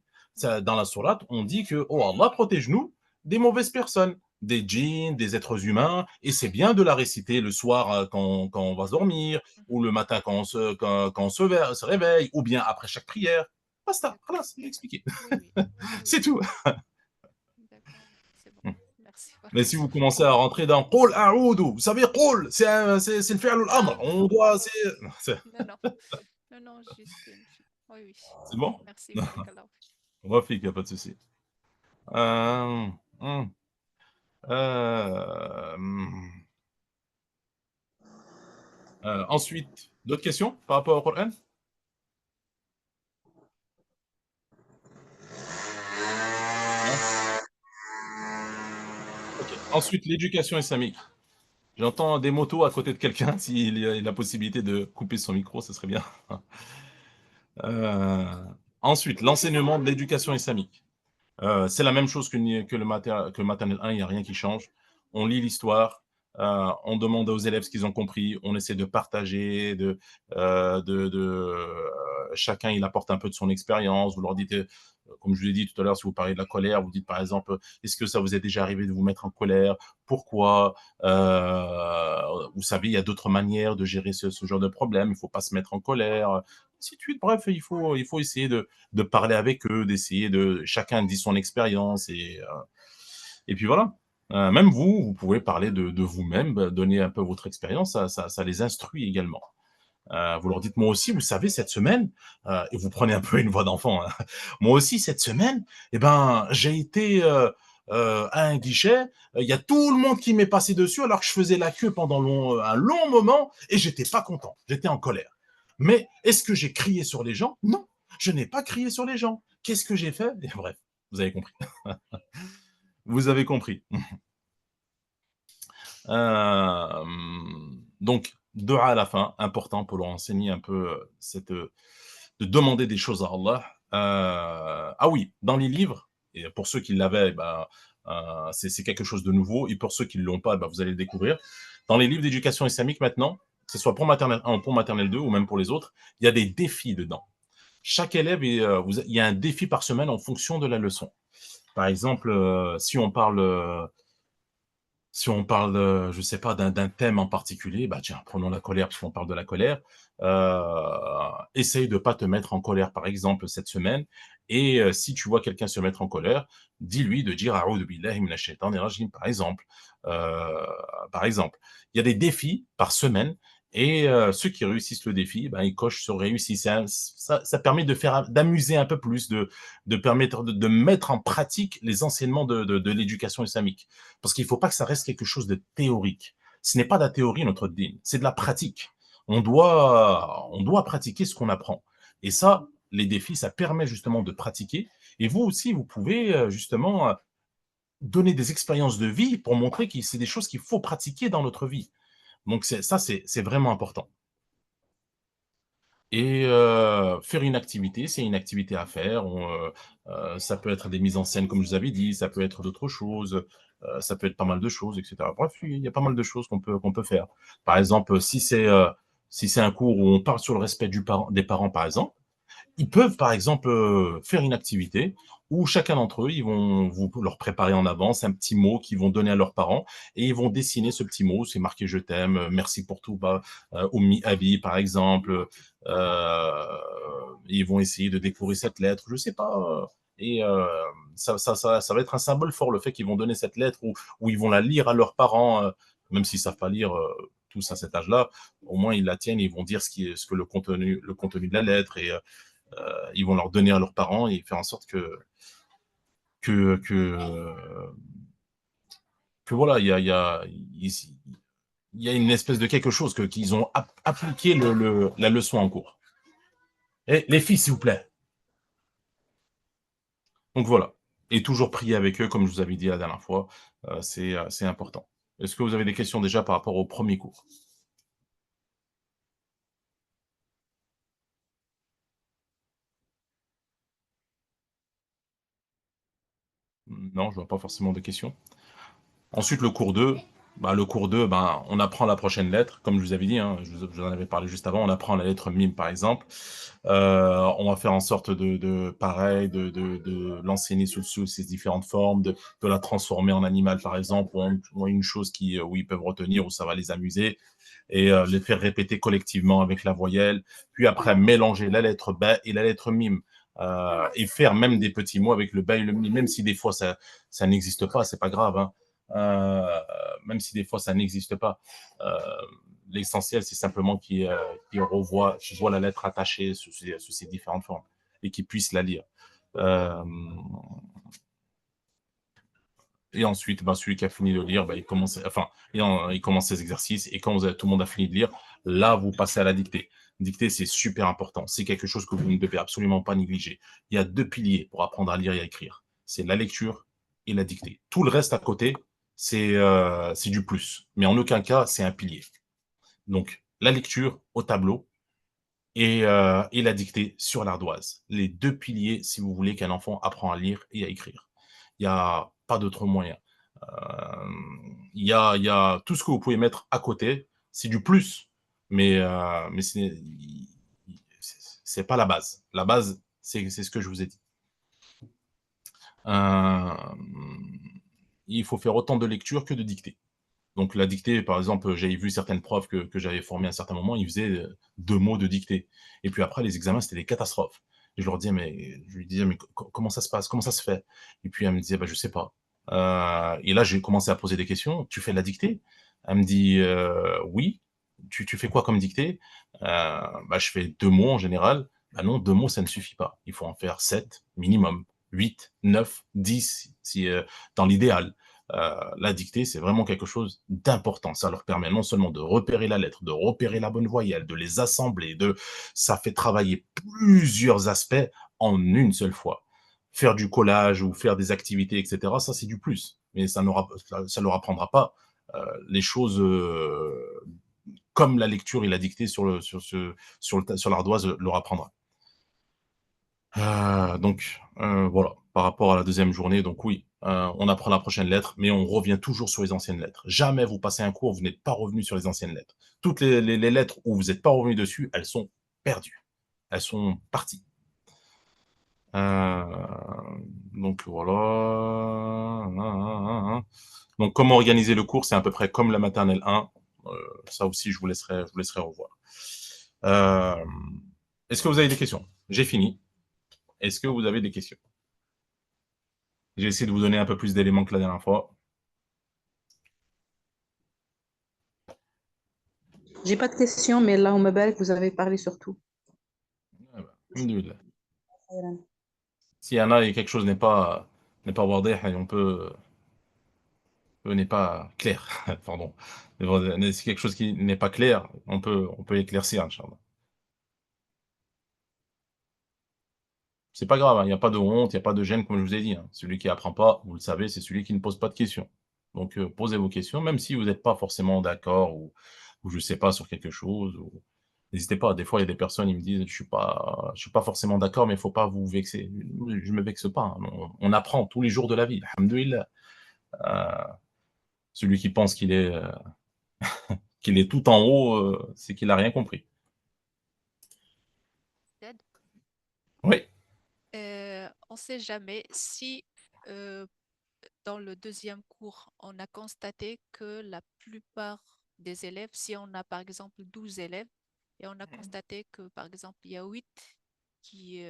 S1: Dans la sourate, on dit que, oh Allah, protège-nous des mauvaises personnes, des djinns, des êtres humains, et c'est bien de la réciter le soir quand on va se dormir, ou le matin quand on se réveille, ou bien après chaque prière. Basta,
S2: D'accord.
S1: c'est expliqué.
S2: Oui, oui.
S1: C'est tout.
S2: D'accord. C'est bon. Merci pour
S1: Mais si vous commencez à rentrer dans Qul a'udhu, vous savez, Qul, c'est le fi'l al-amr. On doit.
S2: Non, non. Non, non, juste une... Oui, oui.
S1: C'est bon?
S2: Merci, barakallah.
S1: Rafik, il n'y a pas de souci. Euh, hum, hum. Ensuite, d'autres questions par rapport au Coran? Ok. Ensuite, l'éducation islamique. J'entends des motos à côté de quelqu'un. S'il y a la possibilité de couper son micro, ce serait bien. Euh, Ensuite, l'enseignement de l'éducation islamique. C'est la même chose que le maternel 1, il n'y a rien qui change. On lit l'histoire, on demande aux élèves ce qu'ils ont compris, on essaie de partager, chacun il apporte un peu de son expérience. Vous leur dites, comme je vous l'ai dit tout à l'heure, si vous parlez de la colère, vous dites par exemple, est-ce que ça vous est déjà arrivé de vous mettre en colère? Pourquoi? Vous savez, il y a d'autres manières de gérer ce genre de problème. Il ne faut pas se mettre en colère. Ainsi de suite. Bref, il faut essayer de parler avec eux, d'essayer de chacun dit son expérience et puis voilà. Même vous pouvez parler de vous-même, donner un peu votre expérience, ça les instruit également. Vous leur dites, moi aussi, vous savez, cette semaine, et vous prenez un peu une voix d'enfant, hein, moi aussi, cette semaine, eh ben, j'ai été à un guichet, il y a tout le monde qui m'est passé dessus alors que je faisais la queue pendant un long moment et j'étais pas content, j'étais en colère. Mais est-ce que j'ai crié sur les gens? Non, je n'ai pas crié sur les gens. Qu'est-ce que j'ai fait? Et bref, vous avez compris. Vous avez compris. Euh, donc, dua à la fin, important pour leur enseigner un peu de demander des choses à Allah. Ah oui, dans les livres, et pour ceux qui l'avaient, ben, c'est quelque chose de nouveau, et pour ceux qui ne l'ont pas, ben, vous allez le découvrir. Dans les livres d'éducation islamique maintenant, que ce soit pour maternelle 1 ou pour maternelle 2, ou même pour les autres, il y a des défis dedans. Chaque élève, il y a un défi par semaine en fonction de la leçon. Par exemple, si on parle, je sais pas, d'un thème en particulier, bah tiens, prenons la colère, parce qu'on parle de la colère. Essaye de pas te mettre en colère, par exemple, cette semaine. Et si tu vois quelqu'un se mettre en colère, dis-lui de dire A'udhu billahi minash shaitanir rajim, par exemple. Par exemple. Il y a des défis par semaine. Et ceux qui réussissent le défi, ben, ils cochent sur réussi. Ça permet d'amuser un peu plus, de permettre de mettre en pratique les enseignements de l'éducation islamique. Parce qu'il ne faut pas que ça reste quelque chose de théorique. Ce n'est pas de la théorie, notre dîn, c'est de la pratique. On doit pratiquer ce qu'on apprend. Et ça, les défis, ça permet justement de pratiquer. Et vous aussi, vous pouvez justement donner des expériences de vie pour montrer que c'est des choses qu'il faut pratiquer dans notre vie. Donc ça, c'est vraiment important. et faire une activité, c'est une activité à faire. Ça peut être des mises en scène, comme je vous avais dit, ça peut être d'autres choses, ça peut être pas mal de choses, etc. Bref, il y a pas mal de choses qu'on peut faire. Par exemple, si c'est un cours où on parle sur le respect des parents, par exemple, ils peuvent, par exemple, faire une activité où chacun d'entre eux, ils vont vous leur préparer en avance un petit mot qu'ils vont donner à leurs parents et ils vont dessiner ce petit mot. C'est marqué je t'aime, merci pour tout, bah, Oumi Abi, par exemple. Ils vont essayer de découvrir cette lettre, je sais pas. Et ça va être un symbole fort, le fait qu'ils vont donner cette lettre ou ils vont la lire à leurs parents, même s'ils savent pas lire tous à cet âge-là. Au moins, ils la tiennent, ils vont dire ce que le contenu de la lettre et ils vont leur donner à leurs parents et faire en sorte que, que, que voilà, il y a une espèce de quelque chose qu'ils ont appliqué la leçon en cours. Et les filles, s'il vous plaît. Donc voilà. Et toujours prier avec eux, comme je vous avais dit la dernière fois, c'est important. Est-ce que vous avez des questions déjà par rapport au premier cours? Non, je vois pas forcément de questions. Ensuite, le cours 2, ben, on apprend la prochaine lettre, comme je vous avais dit, hein, je vous en avais parlé juste avant, on apprend la lettre mime, par exemple. On va faire en sorte pareil, de l'enseigner sous ses différentes formes, de la transformer en animal, par exemple, ou une chose où ils peuvent retenir, où ça va les amuser, et les faire répéter collectivement avec la voyelle, puis après mélanger la lettre B et la lettre mime. Et faire même des petits mots avec le B et le mime, même si des fois ça n'existe pas, c'est pas grave, hein. Euh, Même si des fois ça n'existe pas. Euh, L'essentiel, c'est simplement qu'ils voient la lettre attachée sous ces différentes formes et qu'ils puissent la lire. Euh, et ensuite, ben, celui qui a fini de lire, ben, il commence ses exercices. Et quand tout le monde a fini de lire, là, vous passez à la dictée. Dictée, c'est super important. C'est quelque chose que vous ne devez absolument pas négliger. Il y a 2 piliers pour apprendre à lire et à écrire. C'est la lecture et la dictée. Tout le reste à côté, c'est du plus. Mais en aucun cas, c'est un pilier. Donc, la lecture au tableau et la dictée sur l'ardoise. Les 2 piliers, si vous voulez qu'un enfant apprend à lire et à écrire. Il n'y a pas d'autre moyen. Euh, il y a tout ce que vous pouvez mettre à côté, c'est du plus, mais c'est pas la base. La base, c'est ce que je vous ai dit. Euh, il faut faire autant de lecture que de dictée. Donc la dictée, par exemple, j'avais vu certaines profs que j'avais formées à un certain moment, ils faisaient 2 mots de dictée. Et puis après, les examens, c'était des catastrophes. Et je lui disais, mais comment ça se passe? Comment ça se fait? Et puis elle me disait, bah, je sais pas. Et là, j'ai commencé à poser des questions. Tu fais de la dictée? Elle me dit, oui. Tu fais quoi comme dictée? Bah, je fais 2 mots en général. Bah non, 2 mots, ça ne suffit pas. Il faut en faire 7 minimum, 8, 9, 10, si, dans l'idéal. La dictée, c'est vraiment quelque chose d'important. Ça leur permet non seulement de repérer la lettre, de repérer la bonne voyelle, de les assembler, ça fait travailler plusieurs aspects en une seule fois. Faire du collage ou faire des activités, etc., ça, c'est du plus. Mais ça ne leur apprendra pas les choses comme la lecture et la dictée sur l'ardoise leur apprendra. Voilà, par rapport à la deuxième journée, donc oui, on apprend la prochaine lettre, mais on revient toujours sur les anciennes lettres. Jamais vous passez un cours, vous n'êtes pas revenu sur les anciennes lettres. Toutes les lettres où vous n'êtes pas revenu dessus, elles sont perdues. Elles sont parties. Euh, donc voilà. Donc comment organiser le cours, c'est à peu près comme la maternelle 1. Ça aussi, je vous laisserai revoir. Euh, Est-ce que vous avez des questions? J'ai fini. Est-ce que vous avez des questions? J'ai essayé de vous donner un peu plus d'éléments que la dernière fois.
S4: J'ai pas de questions, mais là, on me balle, vous avez parlé sur tout.
S1: Ah bah, alhamdoulilah. S'il y en a et quelque chose n'est pas abordé, n'est pas clair, pardon. Si quelque chose qui n'est pas clair, on peut éclaircir, Inch'Allah. C'est pas grave, hein, il n'y a pas de honte, il n'y a pas de gêne, comme je vous ai dit, hein. Celui qui apprend pas, vous le savez, c'est celui qui ne pose pas de questions. Donc, posez vos questions, même si vous n'êtes pas forcément d'accord ou je sais pas sur quelque chose. N'hésitez pas, des fois, il y a des personnes, ils me disent: je suis pas forcément d'accord, mais il faut pas vous vexer». Je me vexe pas, hein, on apprend tous les jours de la vie, alhamdoulilah. Heu, Celui qui pense qu'il est tout en haut, c'est qu'il a rien compris.
S2: Ted.
S1: Oui.
S2: On ne sait jamais si euh, dans le deuxième cours, on a constaté que la plupart des élèves, si on a par exemple 12 élèves, et on a constaté que par exemple, il y a 8 qui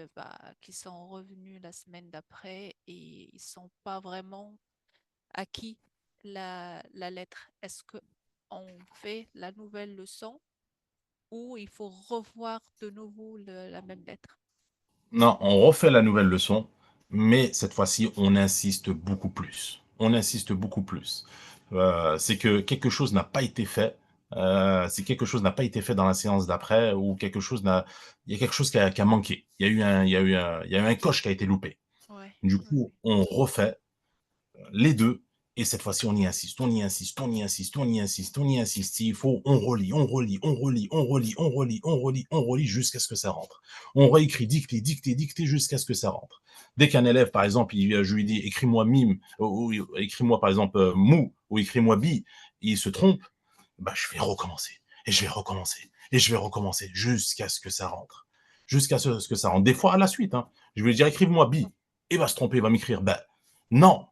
S2: sont revenus la semaine d'après et ils ne sont pas vraiment acquis la lettre. Est-ce qu'on fait la nouvelle leçon ou il faut revoir de nouveau la même lettre?
S1: Non, on refait la nouvelle leçon, mais cette fois-ci, on insiste beaucoup plus. On insiste beaucoup plus. C'est que quelque chose n'a pas été fait. Si quelque chose n'a pas été fait dans la séance d'après, ou quelque chose n'a, il y a quelque chose qui a manqué. Il y a eu un coche qui a été loupé.
S2: Ouais,
S1: Du
S2: ouais,
S1: coup, on refait les deux, et cette fois-ci, on y insiste, on y insiste, on y insiste, on y insiste, on y insiste. S'il faut, on relit, on relit, on relit, on relit, on relit, on relit, on relit jusqu'à ce que ça rentre. On réécrit, dictée, dictée, dictée jusqu'à ce que ça rentre. Dès qu'un élève, par exemple, je lui dis écris-moi mime, ou écris-moi par exemple mou, ou écris-moi bi, il se trompe, bah, je vais recommencer, et je vais recommencer, et je vais recommencer jusqu'à ce que ça rentre. Jusqu'à ce que ça rentre. Des fois, à la suite, hein, je vais lui dire écrive-moi bi, et il va se tromper, il va m'écrire bah. Non,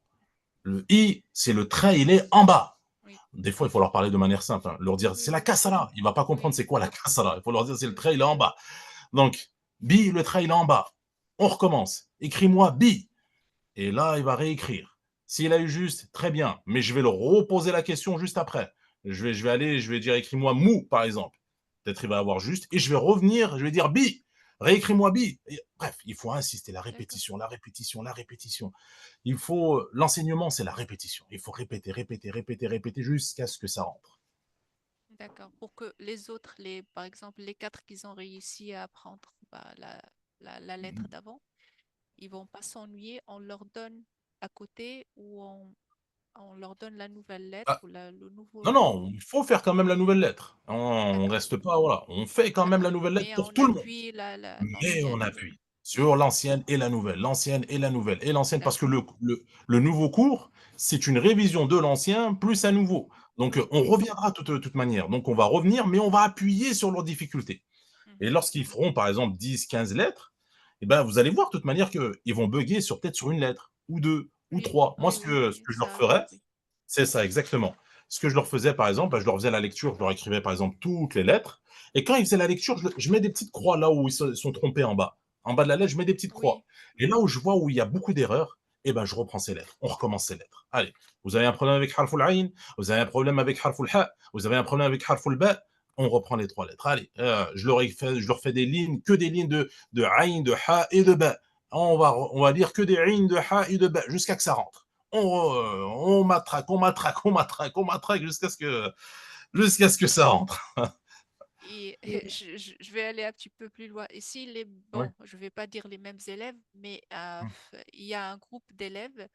S1: le i, c'est le trait, il est en bas.
S2: oui,
S1: Des fois, il faut leur parler de manière simple, hein. Leur dire
S2: oui,
S1: c'est la
S2: oui,
S1: kasara. Il va pas
S2: oui,
S1: comprendre c'est quoi la kasara. Il faut leur dire c'est le
S2: oui,
S1: trait, il est en bas. Donc, bi, le trait, il est en bas. On recommence. Écris-moi bi. Et là, il va réécrire. S'il a eu juste, très bien. Mais je vais leur reposer la question juste après. Je vais dire écris-moi mou, par exemple. Peut-être il va avoir juste. Et je vais revenir, je vais dire bi. Réécris-moi bi. Bref, il faut insister, la
S2: d'accord,
S1: répétition, la répétition, la répétition. L'enseignement, c'est la répétition. Il faut répéter, répéter, répéter, répéter jusqu'à ce que ça rentre.
S2: d'accord. Pour que les autres, par exemple, les 4 qui ont réussi à apprendre la lettre d'avant, ils vont pas s'ennuyer. On leur donne à côté ou on leur donne la nouvelle lettre
S1: Ah,
S2: ou le nouveau.
S1: non, non, il faut faire quand même la nouvelle lettre. On
S2: D'accord,
S1: reste pas, voilà. On fait quand même
S2: d'accord.
S1: la nouvelle lettre
S2: Mais
S1: pour
S2: on
S1: tout le monde.
S2: appuie
S1: Mais on
S2: l'ancienne.
S1: appuie sur l'ancienne et la nouvelle, l'ancienne et la nouvelle, et l'ancienne, parce que
S2: D'accord.
S1: le nouveau cours, c'est une révision de l'ancien plus un nouveau. Donc,
S2: Oui.
S1: on reviendra de toute manière. Donc, on va revenir, mais on va appuyer sur leurs difficultés. Et
S2: Mhm.
S1: lorsqu'ils feront, par exemple, 10, 15 lettres, eh ben, vous allez voir de toute manière qu'ils vont bugger sur peut-être sur une lettre, ou deux, ou
S2: Oui,
S1: trois. Moi,
S2: oui, oui,
S1: ce
S2: oui,
S1: que je leur
S2: ça arrive,
S1: ferais,
S2: oui.
S1: c'est ça, exactement. Ce que je leur faisais, par exemple, bah, je leur faisais la lecture, je leur écrivais, par exemple, toutes les lettres. Et quand ils faisaient la lecture, je mets des petites croix là où ils sont trompés en bas. En bas de la lettre, je mets des petites croix.
S2: Oui,
S1: Et là où je vois où il y a beaucoup d'erreurs, eh ben, je reprends ces lettres. On recommence ces lettres. Allez, vous avez un problème avec harful ayn, vous avez un problème avec harful ha, vous avez un problème avec harful ba, on reprend les trois lettres. Allez, je leur fais des lignes, que des lignes de ayn, de ha et de ba. On va lire que des ayn, de ha et de ba jusqu'à que ça rentre. On matraque, on matraque, on matraque, on matraque jusqu'à ce que ça rentre.
S2: et je vais aller un petit peu plus loin. Ici,
S1: Ouais.
S2: bon, je ne vais pas dire les mêmes élèves, mais il y a un groupe d'élèves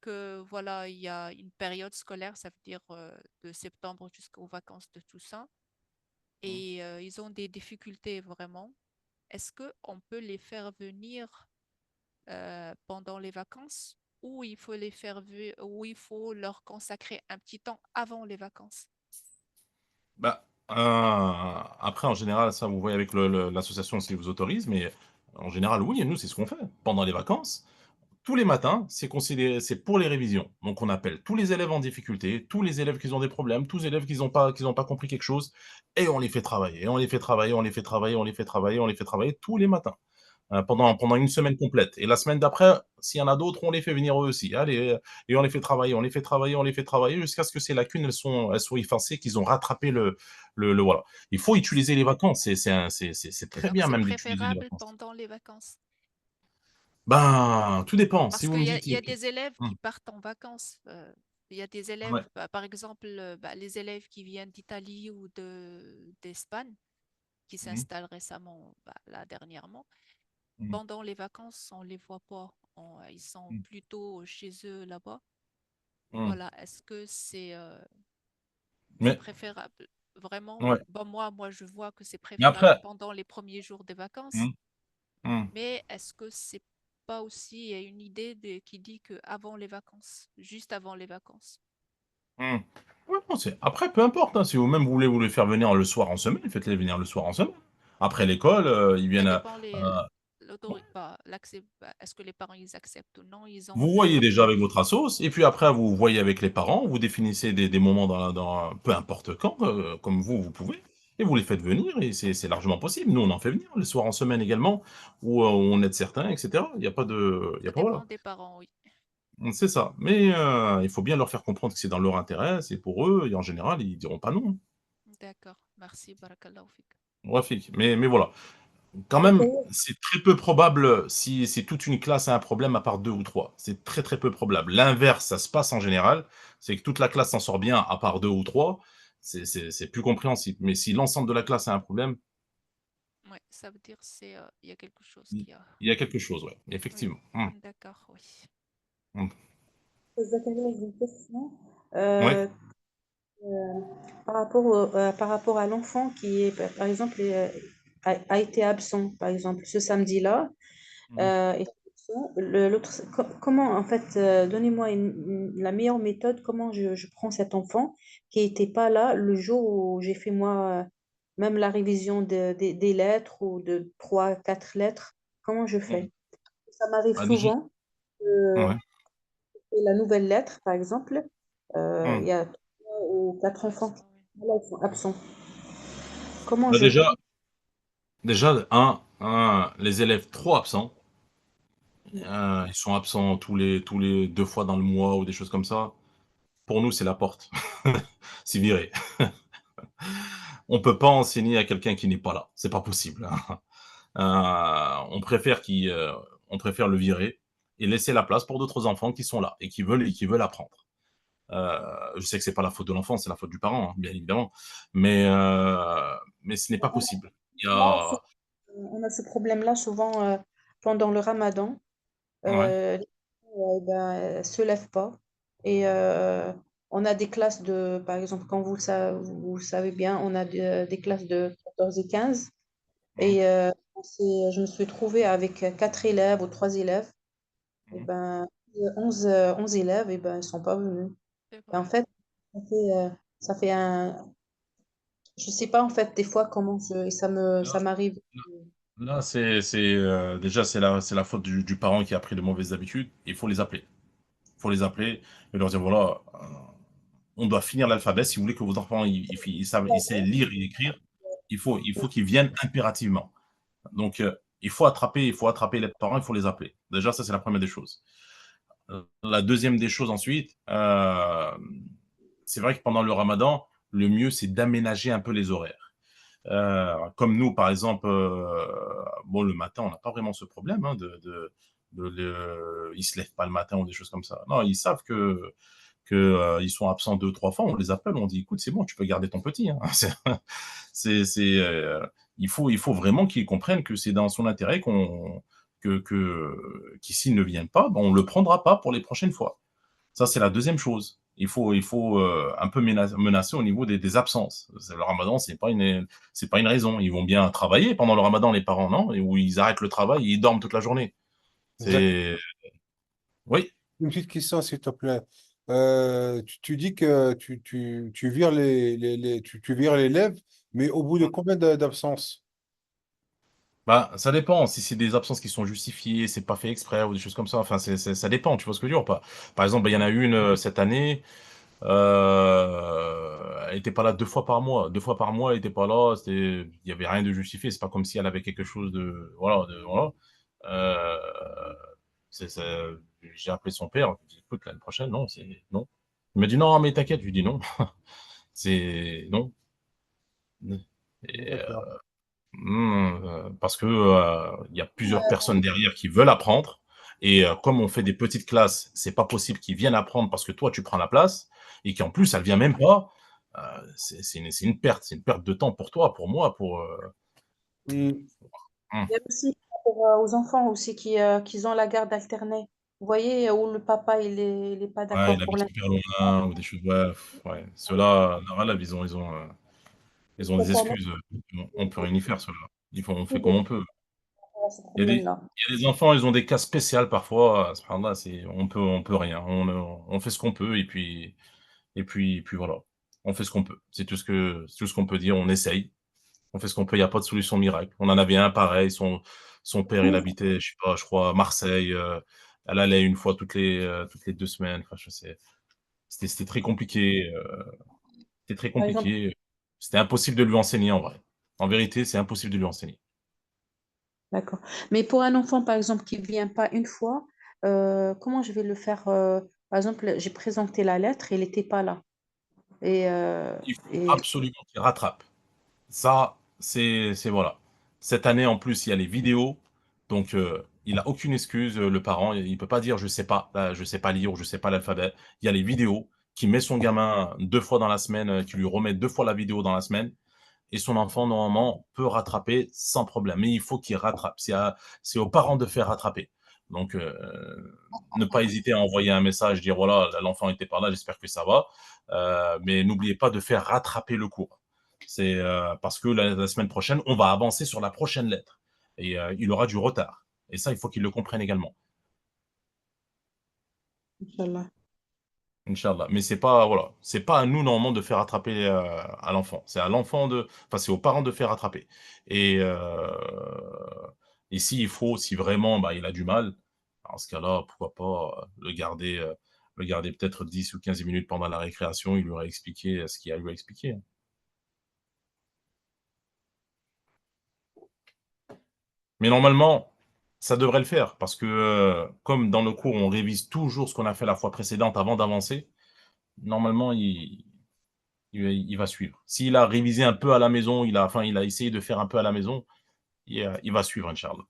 S2: que, voilà, il y a une période scolaire, ça veut dire de septembre jusqu'aux vacances de Toussaint, et ils ont des difficultés vraiment. Est-ce qu'on peut les faire venir pendant les vacances ou il faut ou il faut leur consacrer un petit temps avant les vacances?
S1: Bah, après, en général, ça, vous voyez avec l'association s'ils vous autorise, mais en général, oui, nous, c'est ce qu'on fait. Pendant les vacances, tous les matins, c'est pour les révisions. Donc, on appelle tous les élèves en difficulté, tous les élèves qui ont des problèmes, tous les élèves qui n'ont pas compris quelque chose, et on les fait travailler, et on les fait travailler, on les fait travailler, on les fait travailler, on les fait travailler tous les matins. Pendant
S2: D'accord.
S1: une semaine complète. Et la semaine d'après, s'il y en a d'autres, on les fait venir eux aussi. Allez, et on les fait travailler, on les fait travailler, on les fait travailler jusqu'à ce que ces lacunes elles soient effacées, qu'ils ont rattrapé voilà. Il faut
S2: Donc,
S1: utiliser les vacances. C'est très
S2: donc
S1: bien
S2: c'est
S1: même d'utiliser les
S2: préférable
S1: vacances.
S2: pendant les vacances.
S1: Ben, tout dépend. Si
S2: Parce
S1: vous
S2: qu'il
S1: me
S2: y a,
S1: dites,
S2: il y a des élèves
S1: hmm,
S2: qui partent en vacances. Il y a des élèves,
S1: ouais,
S2: par exemple, les élèves qui viennent d'Italie ou d'Espagne, qui
S1: hmm,
S2: s'installent récemment, là dernièrement.
S1: hmm,
S2: Pendant les vacances, on les voit pas. Ils sont
S1: hmm,
S2: plutôt chez eux là-bas.
S1: hmm.
S2: Voilà. Est-ce que c'est
S1: Mais
S2: préférable? vraiment,
S1: Ouais.
S2: bon, moi, je vois que c'est
S1: Mais
S2: préférable
S1: après,
S2: pendant les premiers jours des vacances,
S1: hum, hum,
S2: mais est-ce que c'est pas aussi une idée qui dit que avant les vacances, juste avant les vacances?
S1: hum. Ouais, non, après, peu importe, hein, si vous-même vous les faire venir le soir en semaine, faites-les venir le soir en semaine. Après l'école, ils
S2: Ça
S1: viennent
S2: dépend
S1: à-
S2: est-ce que les parents ils acceptent ou non, ils ont
S1: vous voyez
S2: le
S1: déjà avec votre assos, et puis après, vous voyez avec les parents, vous définissez des moments peu importe quand, comme vous pouvez, et vous les faites venir, et c'est largement possible. Nous, on en fait venir les soirs en semaine également, où on aide certains, etc. Il n'y a pas de, il y a
S2: ça
S1: pas, voilà.
S2: dépend des parents, oui.
S1: C'est ça. Mais il faut bien leur faire comprendre que c'est dans leur intérêt, c'est pour eux, et en général, ils diront pas non.
S2: D'accord, merci, barakallahu fik.
S1: Rafik. Mais voilà. Quand
S4: Donc,
S1: même, c'est très peu probable si toute une classe a un problème à part deux ou trois. C'est très très peu probable. L'inverse, ça se passe en général, c'est que toute la classe s'en sort bien à part deux ou trois. C'est plus compréhensible. Mais si l'ensemble de la classe a un problème,
S2: Ouais, ça veut dire il y a quelque chose
S1: il
S2: qui a.
S1: il y a quelque chose, ouais,
S2: Oui,
S1: effectivement.
S2: d'accord, oui.
S1: Hum.
S4: Zakaria, j'ai une question.
S1: Ouais.
S4: Euh, euh, par rapport à l'enfant qui est, par exemple, a été absent, par exemple, ce samedi-là,
S1: Hum.
S4: et l'autre, comment, en fait, donnez-moi la meilleure méthode, comment je prends cet enfant qui n'était pas là le jour où j'ai fait moi, même la révision des lettres ou de trois, quatre lettres, comment je
S1: Hum.
S4: fais? Ça m'arrive
S1: Ah, déjà,
S4: souvent. euh,
S1: ouais.
S4: et la nouvelle lettre, par exemple, il
S1: Hum.
S4: y a trois ou quatre enfants qui
S2: Absent, oui.
S4: voilà, ils sont absents. Comment
S1: Bah,
S4: je...
S1: déjà, les élèves trop absents, ils sont absents tous les 2 fois dans le mois ou des choses comme ça. Pour nous, c'est la porte. C'est viré. On peut pas enseigner à quelqu'un qui n'est pas là. C'est pas possible, hein. On préfère le virer et laisser la place pour d'autres enfants qui sont là et qui veulent apprendre. Heu, je sais que c'est pas la faute de l'enfant, c'est la faute du parent, hein, bien évidemment, mais ce n'est pas possible. Il y
S4: Là,
S1: a
S4: on a ce problème-là souvent pendant le ramadan.
S1: Ouais.
S4: Les gens, se lèvent pas. Et on a des classes de, par exemple, quand vous le savez bien, on a des classes de 14 et 15.
S1: Mmh
S4: Et je me suis trouvée avec quatre élèves ou trois élèves. Et
S1: mh.
S4: ben, 11 élèves, et ben, ils ne sont pas venus.
S2: C'est
S4: Et en
S2: vrai.
S4: fait, ça fait un. Je sais pas, en fait, des fois, et
S1: Là
S4: ça m'arrive.
S1: là, déjà, c'est la faute du parent qui a pris de mauvaises habitudes. Il faut les appeler. Il faut les appeler et leur dire: «Voilà, on doit finir l'alphabet. Si vous voulez que vos enfants ils savent lire et écrire, il faut qu'ils viennent impérativement». Donc, il faut attraper les parents, il faut les appeler. Déjà, ça, c'est la première des choses. La deuxième des choses ensuite, c'est vrai que pendant le ramadan, le mieux, c'est d'aménager un peu les horaires. Comme nous, par exemple, bon, le matin, on n'a pas vraiment ce problème, hein, ils se lèvent pas le matin ou des choses comme ça. Non, ils savent que ils sont absents deux, trois fois, on les appelle, on dit, écoute, c'est bon, tu peux garder ton petit, hein. Il faut vraiment qu'ils comprennent que c'est dans son intérêt qu'ici ne viennent pas, ben, on le prendra pas pour les prochaines fois. Ça, c'est la deuxième chose. Il faut un peu menacer au niveau des absences. Le ramadan, c'est pas une raison. Ils vont bien travailler pendant le ramadan, les parents, non? Ou ils arrêtent le travail et ils dorment toute la journée.
S5: Zach,
S1: C'est Oui.
S5: une petite question, s'il te plaît. Tu dis que tu vires tu vires l'élève, mais au bout de combien d'absences?
S1: Bah, ça dépend. Si c'est des absences qui sont justifiées, c'est pas fait exprès ou des choses comme ça. Enfin, ça dépend. Tu vois ce que je veux dire ou pas? Par exemple, bah, il y en a une cette année. Elle était pas là 2 fois par mois. 2 fois par mois, elle était pas là. Il y avait rien de justifié. C'est pas comme si elle avait quelque chose voilà, voilà. Euh, j'ai appelé son père. Je lui ai dit, écoute, l'année prochaine, non, non. Il m'a dit, non, mais t'inquiète. Je lui ai dit, non. C'est non. Et,
S5: D'accord.
S1: parce que, il y a plusieurs personnes derrière qui veulent apprendre et comme on fait des petites classes, c'est pas possible qu'ils viennent apprendre parce que toi, tu prends la place et qu'en plus, elle vient même pas, c'est une perte de temps pour toi, pour moi,
S5: Hmm.
S1: mmh,
S4: Il y a aussi par rapport, aux enfants aussi qui ont la garde alternée. Vous voyez, où le papa, il est pas
S1: ouais,
S4: d'accord
S1: il
S4: pour
S1: habite
S4: l'instant.
S1: super loin ou des choses, ouais, ouais. Ceux-là, là, ils ont, Ils ont des excuses. On peut rien y faire, ceux-là. On fait comme on peut.
S4: Ce
S1: Il y a des,
S4: problème-là.
S1: il y a des enfants, ils ont des cas spéciaux parfois. Subhanallah, on peut rien. On fait ce qu'on peut et puis voilà. On fait ce qu'on peut. C'est tout ce qu'on peut dire. On essaye. On fait ce qu'on peut. Il n'y a pas de solution miracle. On en avait un pareil. Son père, il habitait, je sais pas, je crois, à Marseille. Elle allait une fois toutes les 2 semaines. Enfin, je sais. C'était très compliqué. C'était très
S4: Par exemple,
S1: compliqué. C'était impossible de lui enseigner en vrai. En vérité, c'est impossible de lui enseigner.
S4: d'accord. Mais pour un enfant, par exemple, qui vient pas une fois, comment je vais le faire? Par exemple, j'ai présenté la lettre, il n'était pas là. Et,
S1: Il faut
S4: et
S1: absolument qu'il rattrape. Ça, voilà. Cette année, en plus, il y a les vidéos, donc il a aucune excuse, le parent. Il peut pas dire: je sais pas lire ou je sais pas l'alphabet». Il y a les vidéos, qui met son gamin 2 fois dans la semaine, qui lui remet 2 fois la vidéo dans la semaine et son enfant, normalement, peut rattraper sans problème. Mais il faut qu'il rattrape. C'est aux parents de faire rattraper. Donc, ne pas hésiter à envoyer un message, dire: «Voilà, l'enfant était par là, j'espère que ça va». Mais n'oubliez pas de faire rattraper le cours. C'est parce que la semaine prochaine, on va avancer sur la prochaine lettre et il aura du retard. Et ça, il faut qu'il le comprenne également.
S4: Inch'Allah.
S1: Inch'Allah. Mais c'est pas, voilà, c'est pas à nous normalement de faire rattraper à l'enfant. C'est à l'enfant enfin, c'est aux parents de faire rattraper. Et, si vraiment bah, il a du mal, dans ce cas-là, pourquoi pas le garder peut-être 10 ou 15 minutes pendant la récréation, il lui aurait expliqué ce qu'il y a à lui expliquer. Mais normalement, ça devrait le faire parce que comme dans le cours, on révise toujours ce qu'on a fait la fois précédente avant d'avancer, normalement, il va suivre. S'il a révisé un peu à la maison, il a essayé de faire un peu à la maison, il va suivre, Inch'Allah.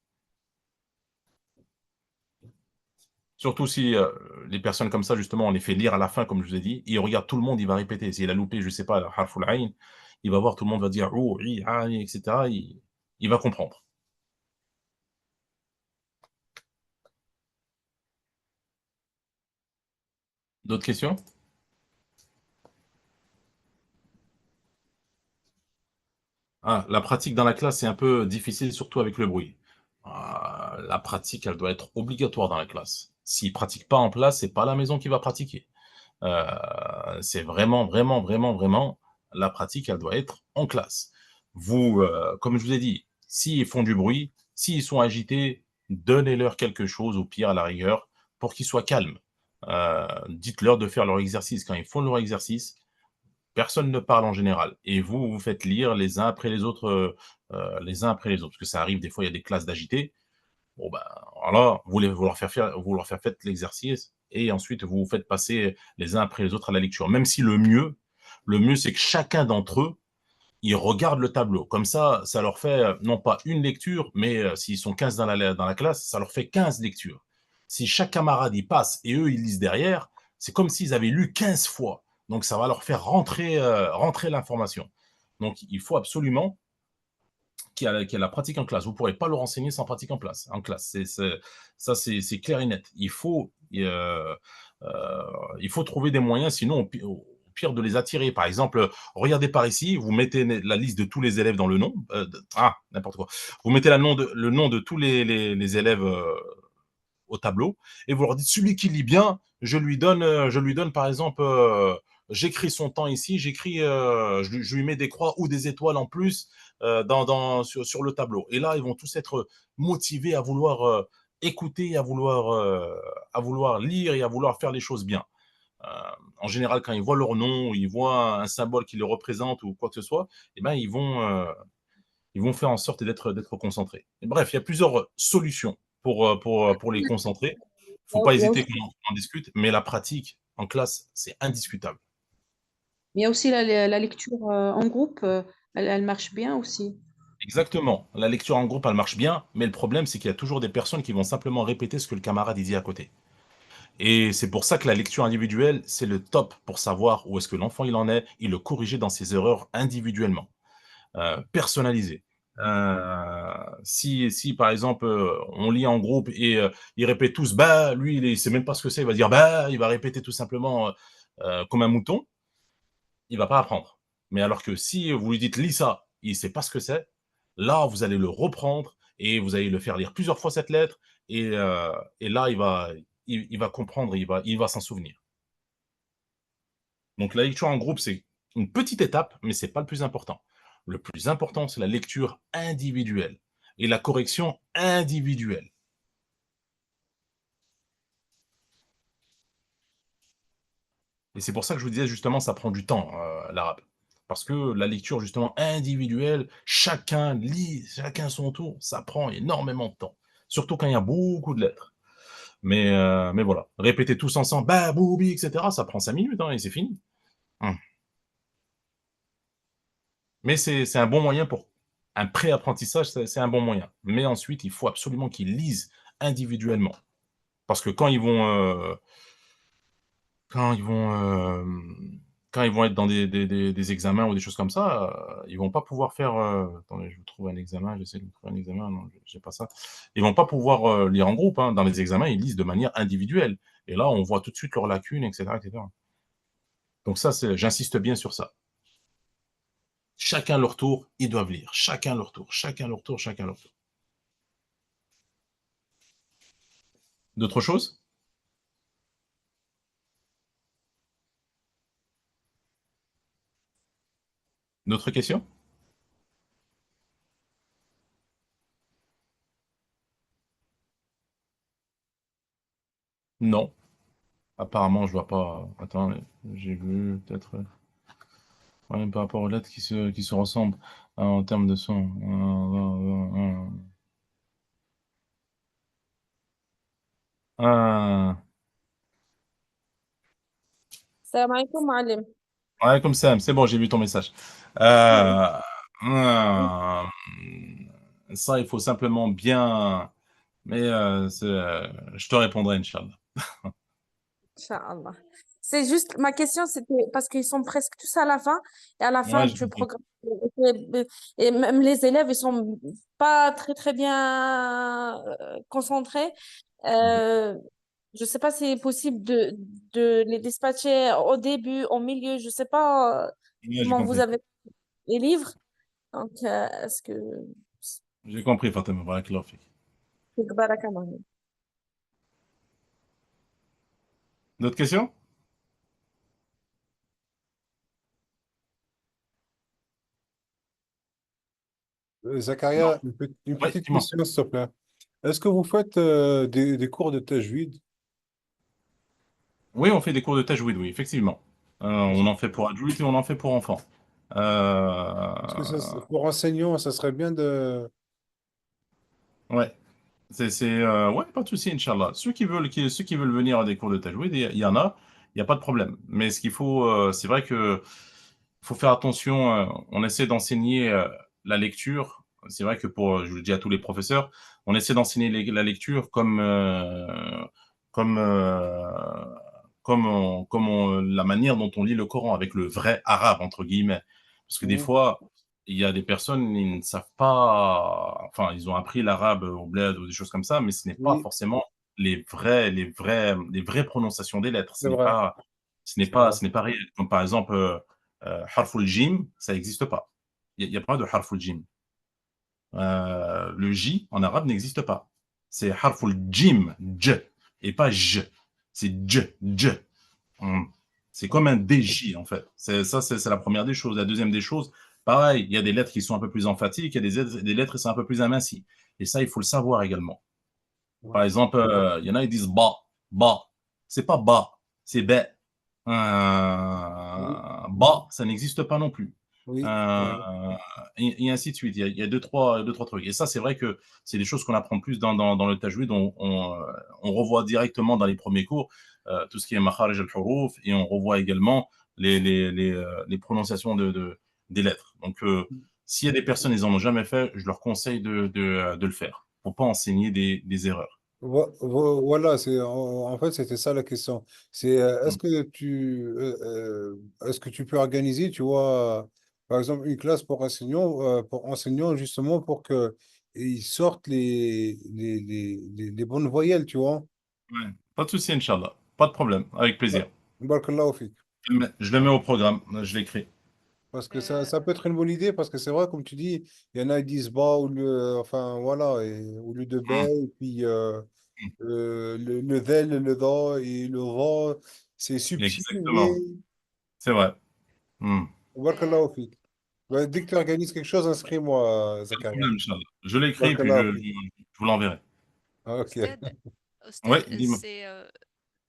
S1: Surtout si les personnes comme ça, justement, on les fait lire à la fin, comme je vous ai dit, et il regarde tout le monde, il va répéter. S'il a loupé, je ne sais pas, harful ayn, il va voir, tout le monde va dire oh, oui, ah, etc. Il va comprendre. D'autres questions? Ah, la pratique dans la classe, c'est un peu difficile, surtout avec le bruit. La pratique, elle doit être obligatoire dans la classe. S'il pratique pas en classe, c'est pas à la maison qu'il va pratiquer. C'est vraiment, vraiment, vraiment, vraiment, la pratique, elle doit être en classe. Vous, comme je vous ai dit, s'ils font du bruit, s'ils sont agités, donnez-leur quelque chose, au pire, à la rigueur, pour qu'ils soient calmes. Dites-leur de faire leur exercice. Quand ils font leur exercice, personne ne parle en général. Et vous, vous faites lire les uns après les autres, parce que ça arrive, des fois, il y a des classes d'agités. Bon, ben, voilà, vous leur faire faire l'exercice et ensuite vous vous faites passer les uns après les autres à la lecture. Même si le mieux, c'est que chacun d'entre eux, ils regardent le tableau. Comme ça leur fait non pas une lecture, mais s'ils sont 15 dans la classe, ça leur fait 15 lectures. Si chaque camarade y passe et eux, ils lisent derrière, c'est comme s'ils avaient lu 15 fois. Donc, ça va leur faire rentrer l'information. Donc, il faut absolument qu'il y a la pratique en classe. Vous ne pourrez pas leur enseigner sans pratique en classe. Ça, c'est clair et net. Il faut trouver des moyens, sinon, au pire, de les attirer. Par exemple, regardez par ici, vous mettez la liste de tous les élèves dans le nom. N'importe quoi. Vous mettez le nom de tous les élèves au tableau et vous leur dites celui qui lit bien, je lui donne par exemple, j'écris son temps ici, je lui mets des croix ou des étoiles en plus sur le tableau. Et là, ils vont tous être motivés à vouloir écouter, à vouloir lire et à vouloir faire les choses bien. Euh, En général, quand ils voient leur nom, ils voient un symbole qui les représente ou quoi que ce soit, eh ben, ils vont faire en sorte d'être concentrés. Et bref, il y a plusieurs solutions pour les concentrer. Il ne faut pas
S4: Il y a
S1: hésiter
S4: aussi,
S1: qu'on en discute, mais la pratique en classe, c'est indiscutable.
S4: il y a aussi la lecture en groupe, elle marche bien aussi.
S1: Exactement. La lecture en groupe, elle marche bien, mais le problème, c'est qu'il y a toujours des personnes qui vont simplement répéter ce que le camarade dit à côté. Et c'est pour ça que la lecture individuelle, c'est le top pour savoir où est-ce que l'enfant il en est et le corriger dans ses erreurs individuellement. Personnalisé. Si par exemple on lit en groupe et ils répètent tous bah, lui il sait même pas ce que c'est, il va dire bah, il va répéter tout simplement comme un mouton, il va pas apprendre. Mais alors que si vous lui dites lis ça, il ne sait pas ce que c'est, là, vous allez le reprendre et vous allez le faire lire plusieurs fois cette lettre et là, il va comprendre, il va s'en souvenir. Donc la lecture en groupe, c'est une petite étape, mais ce n'est pas le plus important. Le plus important, c'est la lecture individuelle et la correction individuelle. Et c'est pour ça que je vous disais justement, ça prend du temps, l'arabe. Parce que la lecture justement individuelle, chacun lit, chacun son tour, ça prend énormément de temps. Surtout quand il y a beaucoup de lettres. Mais voilà, répéter tous ensemble, bah, boubi, etc., ça prend 5 minutes hein, et c'est fini. Hum. Mais c'est un bon moyen pour un pré-apprentissage, c'est un bon moyen. Mais ensuite, il faut absolument qu'ils lisent individuellement. Parce que quand ils vont, quand ils vont être dans des examens ou des choses comme ça, ils vont pas pouvoir faire. Attendez, je vous trouve un examen, j'essaie de vous trouver un examen, non, j'ai pas ça. Ils vont pas pouvoir lire en groupe. Hein. Dans les examens, ils lisent de manière individuelle. Et là, on voit tout de suite leurs lacunes, etc., etc. Donc ça, j'insiste bien sur ça. Chacun leur tour, ils doivent lire. Chacun leur tour, chacun leur tour, chacun leur tour. D'autres choses? D'autres questions? Non. Apparemment, je vois pas. Attends, j'ai vu peut-être. Ouais, par rapport aux lettres qui se ressemblent en termes de son. Ah,
S6: السلام عليكم معلم.
S1: ouais, comme ça, c'est bon, j'ai vu ton message.
S6: Oui.
S1: Ah, ça, il faut simplement bien. Mais je te répondrai, Inch'Allah.
S6: Inch'Allah. C'est juste, ma question, c'était parce qu'ils sont presque tous à la fin, et à la
S1: Ouais,
S6: fin,
S1: j'ai
S6: tu
S1: compris.
S6: programmes. Et même les élèves, ils sont pas très, très bien concentrés. Euh, je sais pas si c'est possible de les dispatcher au début, au milieu, je sais pas
S1: Ouais, j'ai
S6: comment vous
S1: compris.
S6: avez les livres. Donc, est-ce que
S1: J'ai compris, Fatima. Barakallahu fik.
S6: c'est Baraka Mahmoud.
S1: D'autres questions? Non.
S5: Zakaria, une
S1: Ouais,
S5: petite
S1: dis-moi.
S5: question, s'il te plaît. Est-ce que vous faites des cours de tajwid?
S1: Oui, on fait des cours de tajwid, oui, effectivement. On en fait pour adultes et on en fait pour enfants.
S5: Parce que
S1: Euh,
S5: pour enseignants, ça serait bien de...
S1: ouais. Ouais, pas de souci, Inch'Allah. Ceux qui veulent venir à des cours de tajwid, il y en a, il n'y a pas de problème. Mais ce qu'il faut, c'est vrai que faut faire attention. On essaie d'enseigner la lecture. C'est vrai que je le dis à tous les professeurs, on essaie d'enseigner la lecture comme, la manière dont on lit le Coran, avec le vrai arabe, entre guillemets. Parce que des
S5: Mhm.
S1: fois, il y a des personnes, ils ne savent pas, enfin, ils ont appris l'arabe au bled ou des choses comme ça, mais ce n'est pas
S5: Oui,
S1: forcément les vraies prononciations des lettres.
S5: c'est vrai, c'est vrai.
S1: Ce n'est pas réel. Comme par exemple, harful jim, ça n'existe pas. Il y a pas de harful jim. Le J en arabe n'existe pas. C'est harful jim, j, et pas j. C'est j, j. Hmm. C'est comme un DJ en fait. C'est la première des choses. La deuxième des choses, pareil, il y a des lettres qui sont un peu plus emphatiques, il y a des lettres qui sont un peu plus amincies. Et ça, il faut le savoir également.
S5: Ouais.
S1: Par exemple, il y en a qui disent ba, ba. C'est pas ba, c'est be.
S5: Oui,
S1: Ba, ça n'existe pas non plus.
S5: oui, c'est
S1: Euh,
S5: vrai.
S1: et ainsi de suite. Il y a deux, trois trucs. Et ça, c'est vrai que c'est des choses qu'on apprend plus dans le tajwid. On revoit directement dans les premiers cours tout ce qui est makharij al-huruf et on revoit également les prononciations des lettres. Donc, s'il y a des personnes, ils n'en ont jamais fait, je leur conseille de le faire pour pas enseigner des erreurs.
S5: Voilà, en fait, c'était ça la question. C'est
S1: Mm.
S5: est-ce que tu peux organiser, tu vois, par exemple, une classe pour enseignants justement pour que ils sortent les bonnes voyelles, tu vois.
S1: Ouais. Pas de souci, Inch'Allah. Pas de problème. Avec
S5: Bah,
S1: plaisir.
S5: Barakallahu fik.
S1: Je le mets au programme. Je l'écris.
S5: Parce que
S2: Euh,
S5: ça peut être une bonne idée, parce que c'est vrai, comme tu dis, il y en a qui disent bas au lieu, enfin voilà, au lieu de
S1: Hum,
S5: baie, et puis
S1: hum.
S5: le zel, le da et le ra, c'est subtil, mais
S1: Exactement. C'est vrai. Hum.
S2: euh,
S5: barakallahu fik. Bah, dès que tu organises quelque chose, inscris-moi,
S1: Pas de
S5: Zakaria.
S1: problème, Inch'Allah. Je l'écris et puis
S5: Barakallahu fik.
S1: je vous l'enverrai.
S5: Ok.
S2: Ousted,
S1: Oui,
S2: Ousted,
S1: dis-moi.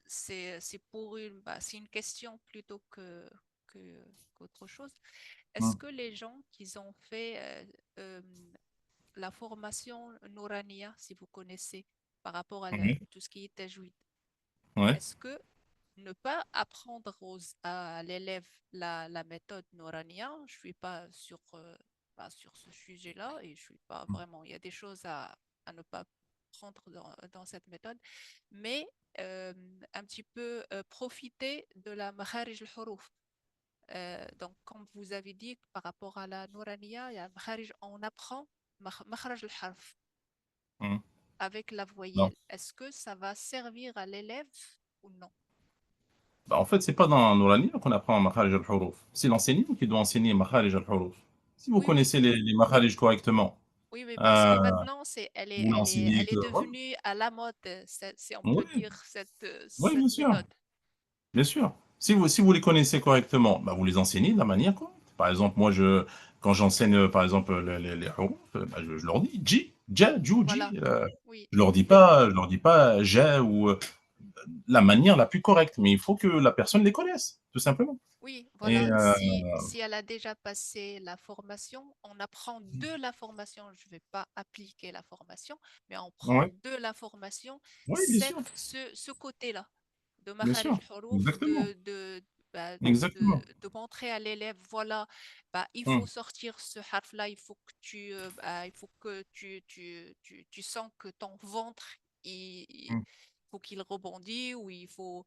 S2: c'est pour c'est une question plutôt qu'autre chose. Est-ce
S1: Hum,
S2: que les gens qui ont fait euh, la formation Nourania, si vous connaissez, par rapport à
S1: oui,
S2: tout ce qui est tajwid,
S1: ouais.
S2: est-ce que ne pas apprendre à l'élève la méthode Nourania, je suis pas sur ce sujet-là et je suis pas vraiment, il y a des choses à ne pas prendre dans cette méthode, mais euh, un petit peu profiter de la makharij al-huruf. Donc, comme vous avez dit, par rapport à la Nourania, il y a makharij, on apprend makharaj al-harf
S1: Hum.
S2: avec la
S1: Non.
S2: voyelle. Est-ce que ça va servir à l'élève ou non?
S1: Bah, en fait, c'est pas dans Nourania qu'on apprend Makharij al-Huruf. C'est l'enseignant qui doit enseigner Makharij al-Huruf. Si vous
S2: Oui, oui,
S1: connaissez les Makharij correctement,
S2: oui, oui, parce que
S1: euh,
S2: maintenant,
S1: vous l'enseignez
S2: elle est
S1: que. Voilà.
S2: devenue à la mode, si on peut
S1: Oui,
S2: dire,
S1: oui,
S2: cette
S1: bien sûr.
S2: méthode.
S1: Bien sûr. Si vous les connaissez correctement, bah, vous les enseignez de la manière correcte. Par exemple, moi, quand j'enseigne, par exemple, les hurufs, bah, je leur dis Ji, Ja, Ju,
S2: Voilà,
S1: Ji.
S2: oui,
S1: Je leur dis pas Ja ou la manière la plus correcte, mais il faut que la personne les connaisse, tout simplement.
S2: oui,
S1: Et
S2: voilà. Si elle a déjà passé la formation, on apprend de la formation. Je ne vais pas appliquer la formation, mais on prend
S1: ouais,
S2: de la formation
S1: ouais, bien sûr,
S2: ce côté-là de
S1: bien
S2: Makharij
S1: sûr,
S2: al-Huruf,
S1: exactement,
S2: bah,
S1: exactement.
S2: de montrer à l'élève, voilà, bah, il faut
S1: Hum,
S2: sortir ce harf-là, il faut que il faut que tu sens que ton ventre, il
S1: hum,
S2: faut qu'il rebondit ou il faut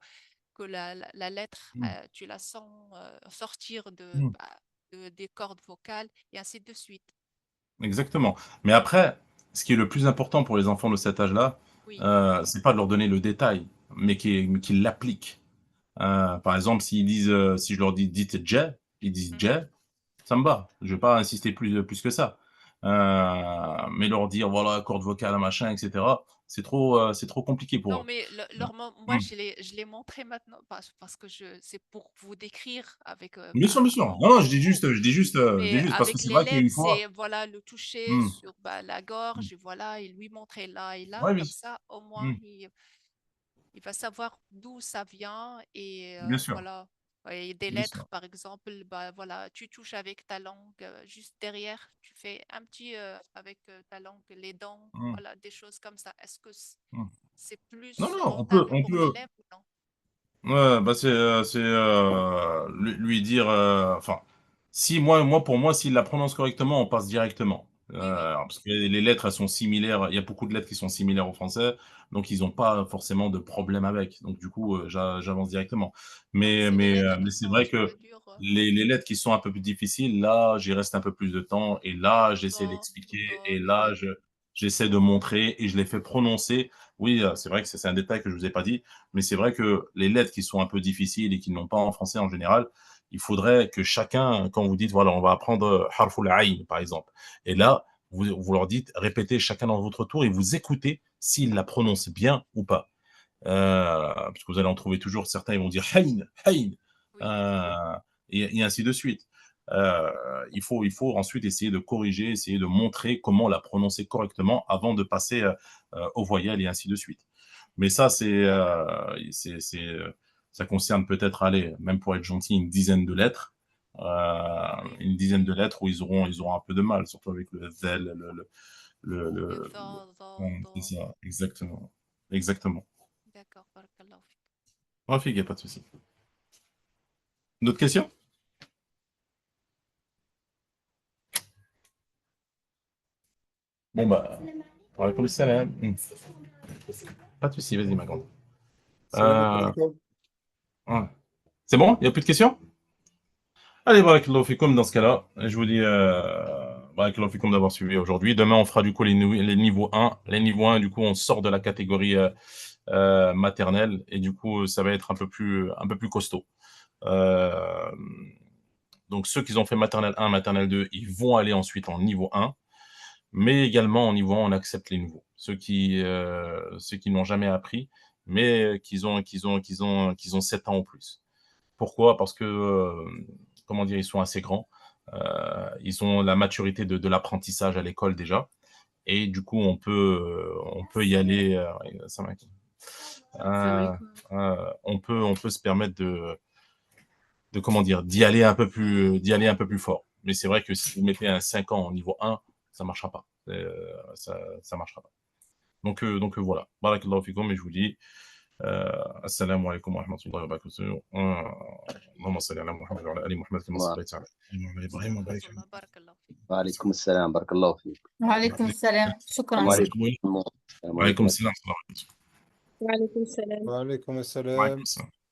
S2: que la lettre,
S1: hum,
S2: tu la sens sortir
S1: hum.
S2: des cordes vocales et ainsi de suite.
S1: Exactement. Mais après, ce qui est le plus important pour les enfants de cet âge-là,
S2: Oui.
S1: c'est pas de leur donner le détail, mais qu'ils l'appliquent. Par exemple, si je leur dis dites J, ils disent
S2: Mhm.
S1: J, ça me va. Je vais pas insister plus que ça. Mais leur dire voilà, corde vocale, machin, etc., c'est trop compliqué pour
S2: Non,
S1: eux.
S2: mais moi,
S1: Hum.
S2: je l'ai montré maintenant parce que c'est pour vous décrire avec
S1: Bien sûr, bien sûr. Non, non, je dis
S2: vous.
S1: juste, parce que
S2: Mais
S1: c'est vrai
S2: avec l'élève,
S1: qu'une fois.
S2: c'est voilà, le toucher
S1: Hum,
S2: sur la gorge
S1: hum.
S2: et voilà, et lui montrer là et là.
S1: Ouais, bien
S2: Comme
S1: sûr.
S2: ça, au moins,
S1: Hum,
S2: il va savoir d'où ça vient et
S1: bien sûr,
S2: voilà. Ouais, et des
S1: bien
S2: lettres,
S1: sûr.
S2: par exemple, bah voilà, tu touches avec ta langue juste derrière, tu fais un petit avec ta langue, les dents,
S1: Hum,
S2: voilà, des choses comme ça. Est-ce que
S1: hum.
S2: c'est
S1: Non,
S2: plus
S1: non, on peut,
S2: rentable
S1: on
S2: pour
S1: peut.
S2: l'élève ou non?
S1: Ouais, bah c'est lui dire, enfin, si pour moi, s'il la prononce correctement, on passe directement.
S2: Oui, oui,
S1: Parce que les lettres, elles sont similaires. Il y a beaucoup de lettres qui sont similaires au français, donc ils n'ont pas forcément de problème avec. Donc du coup, j'avance directement.
S2: donc
S1: Mais
S2: c'est les
S1: mais
S2: lettres
S1: euh,
S2: qui
S1: mais c'est
S2: sont un
S1: vrai
S2: petit
S1: que
S2: peu dures.
S1: les lettres qui sont un peu plus difficiles, là, j'y reste un peu plus de temps et là, j'essaie
S2: Bon,
S1: d'expliquer et
S2: bon,
S1: là,
S2: oui,
S1: j'essaie de montrer et je les fais prononcer. Oui, c'est vrai que c'est un détail que je vous ai pas dit, mais c'est vrai que les lettres qui sont un peu difficiles et qui n'ont pas en français en général, il faudrait que chacun, quand vous dites, voilà, on va apprendre harful ayn, par exemple, et là, vous leur dites, répétez chacun dans votre tour et vous écoutez s'ils la prononcent bien ou pas. Parce que vous allez en trouver toujours certains, ils vont dire Hein, Hein,
S2: oui.
S1: euh, et ainsi de suite. Euh, il faut ensuite essayer de corriger, essayer de montrer comment la prononcer correctement avant de passer aux voyelles et ainsi de suite. Mais ça, ça concerne peut-être, allez, même pour être gentil, une dizaine de lettres.
S2: Oui,
S1: Une dizaine de lettres où ils auront un peu de mal, surtout avec le zel,
S2: le
S1: le-
S2: tha, dha,
S1: ouais, c'est
S2: dha.
S1: ça, exactement. Exactement.
S2: D'accord, barakallahu fik.
S1: Rafik, il n'y a pas de souci. D'autres questions? Bon, bah, wa alaykoum salam. Pas de souci, vas-y, ma grande.
S5: Salam
S1: Euh,
S5: alaikum.
S1: ouais. C'est bon? Il n'y a plus de questions? Allez, barakallahu fikoum dans ce cas-là. Je vous dis, barakallahu fikoum d'avoir suivi aujourd'hui. Demain, on fera du coup les niveaux 1. Les niveaux 1, du coup, on sort de la catégorie maternelle et du coup, ça va être un peu plus costaud. Euh, Donc, ceux qui ont fait maternelle 1, maternelle 2, ils vont aller ensuite en niveau 1. Mais également, en niveau 1, on accepte les nouveaux. Ceux qui n'ont jamais appris, mais qui ont 7 ans ou plus. Pourquoi? Parce que, comment dire, ils sont assez grands. Ils ont la maturité de l'apprentissage à l'école déjà. Et du coup, on peut y aller. Ça m'inquiète. On peut se permettre comment dire, d'y aller un peu plus fort. Mais c'est vrai que si vous mettez un 5 ans au niveau 1, ça marchera pas. Ça marchera pas. Donc voilà. Barakallahu fikum, et je vous dis, assalamu alaikum wa rahmatullahi wa barakatuh. اللهم صل على محمد وعلى ال محمد كما صليت على ابراهيم وبارك على
S2: بارك الله فيك.
S7: وعليكم السلام، بارك الله فيك.
S3: وعليكم السلام، شكرا.
S7: السلام عليكم. السلام
S1: وعليكم
S7: عليكم.
S1: السلام ورحمة الله وبركاته.
S6: وعليكم السلام.
S5: وعليكم السلام.
S1: وعليكم السلام.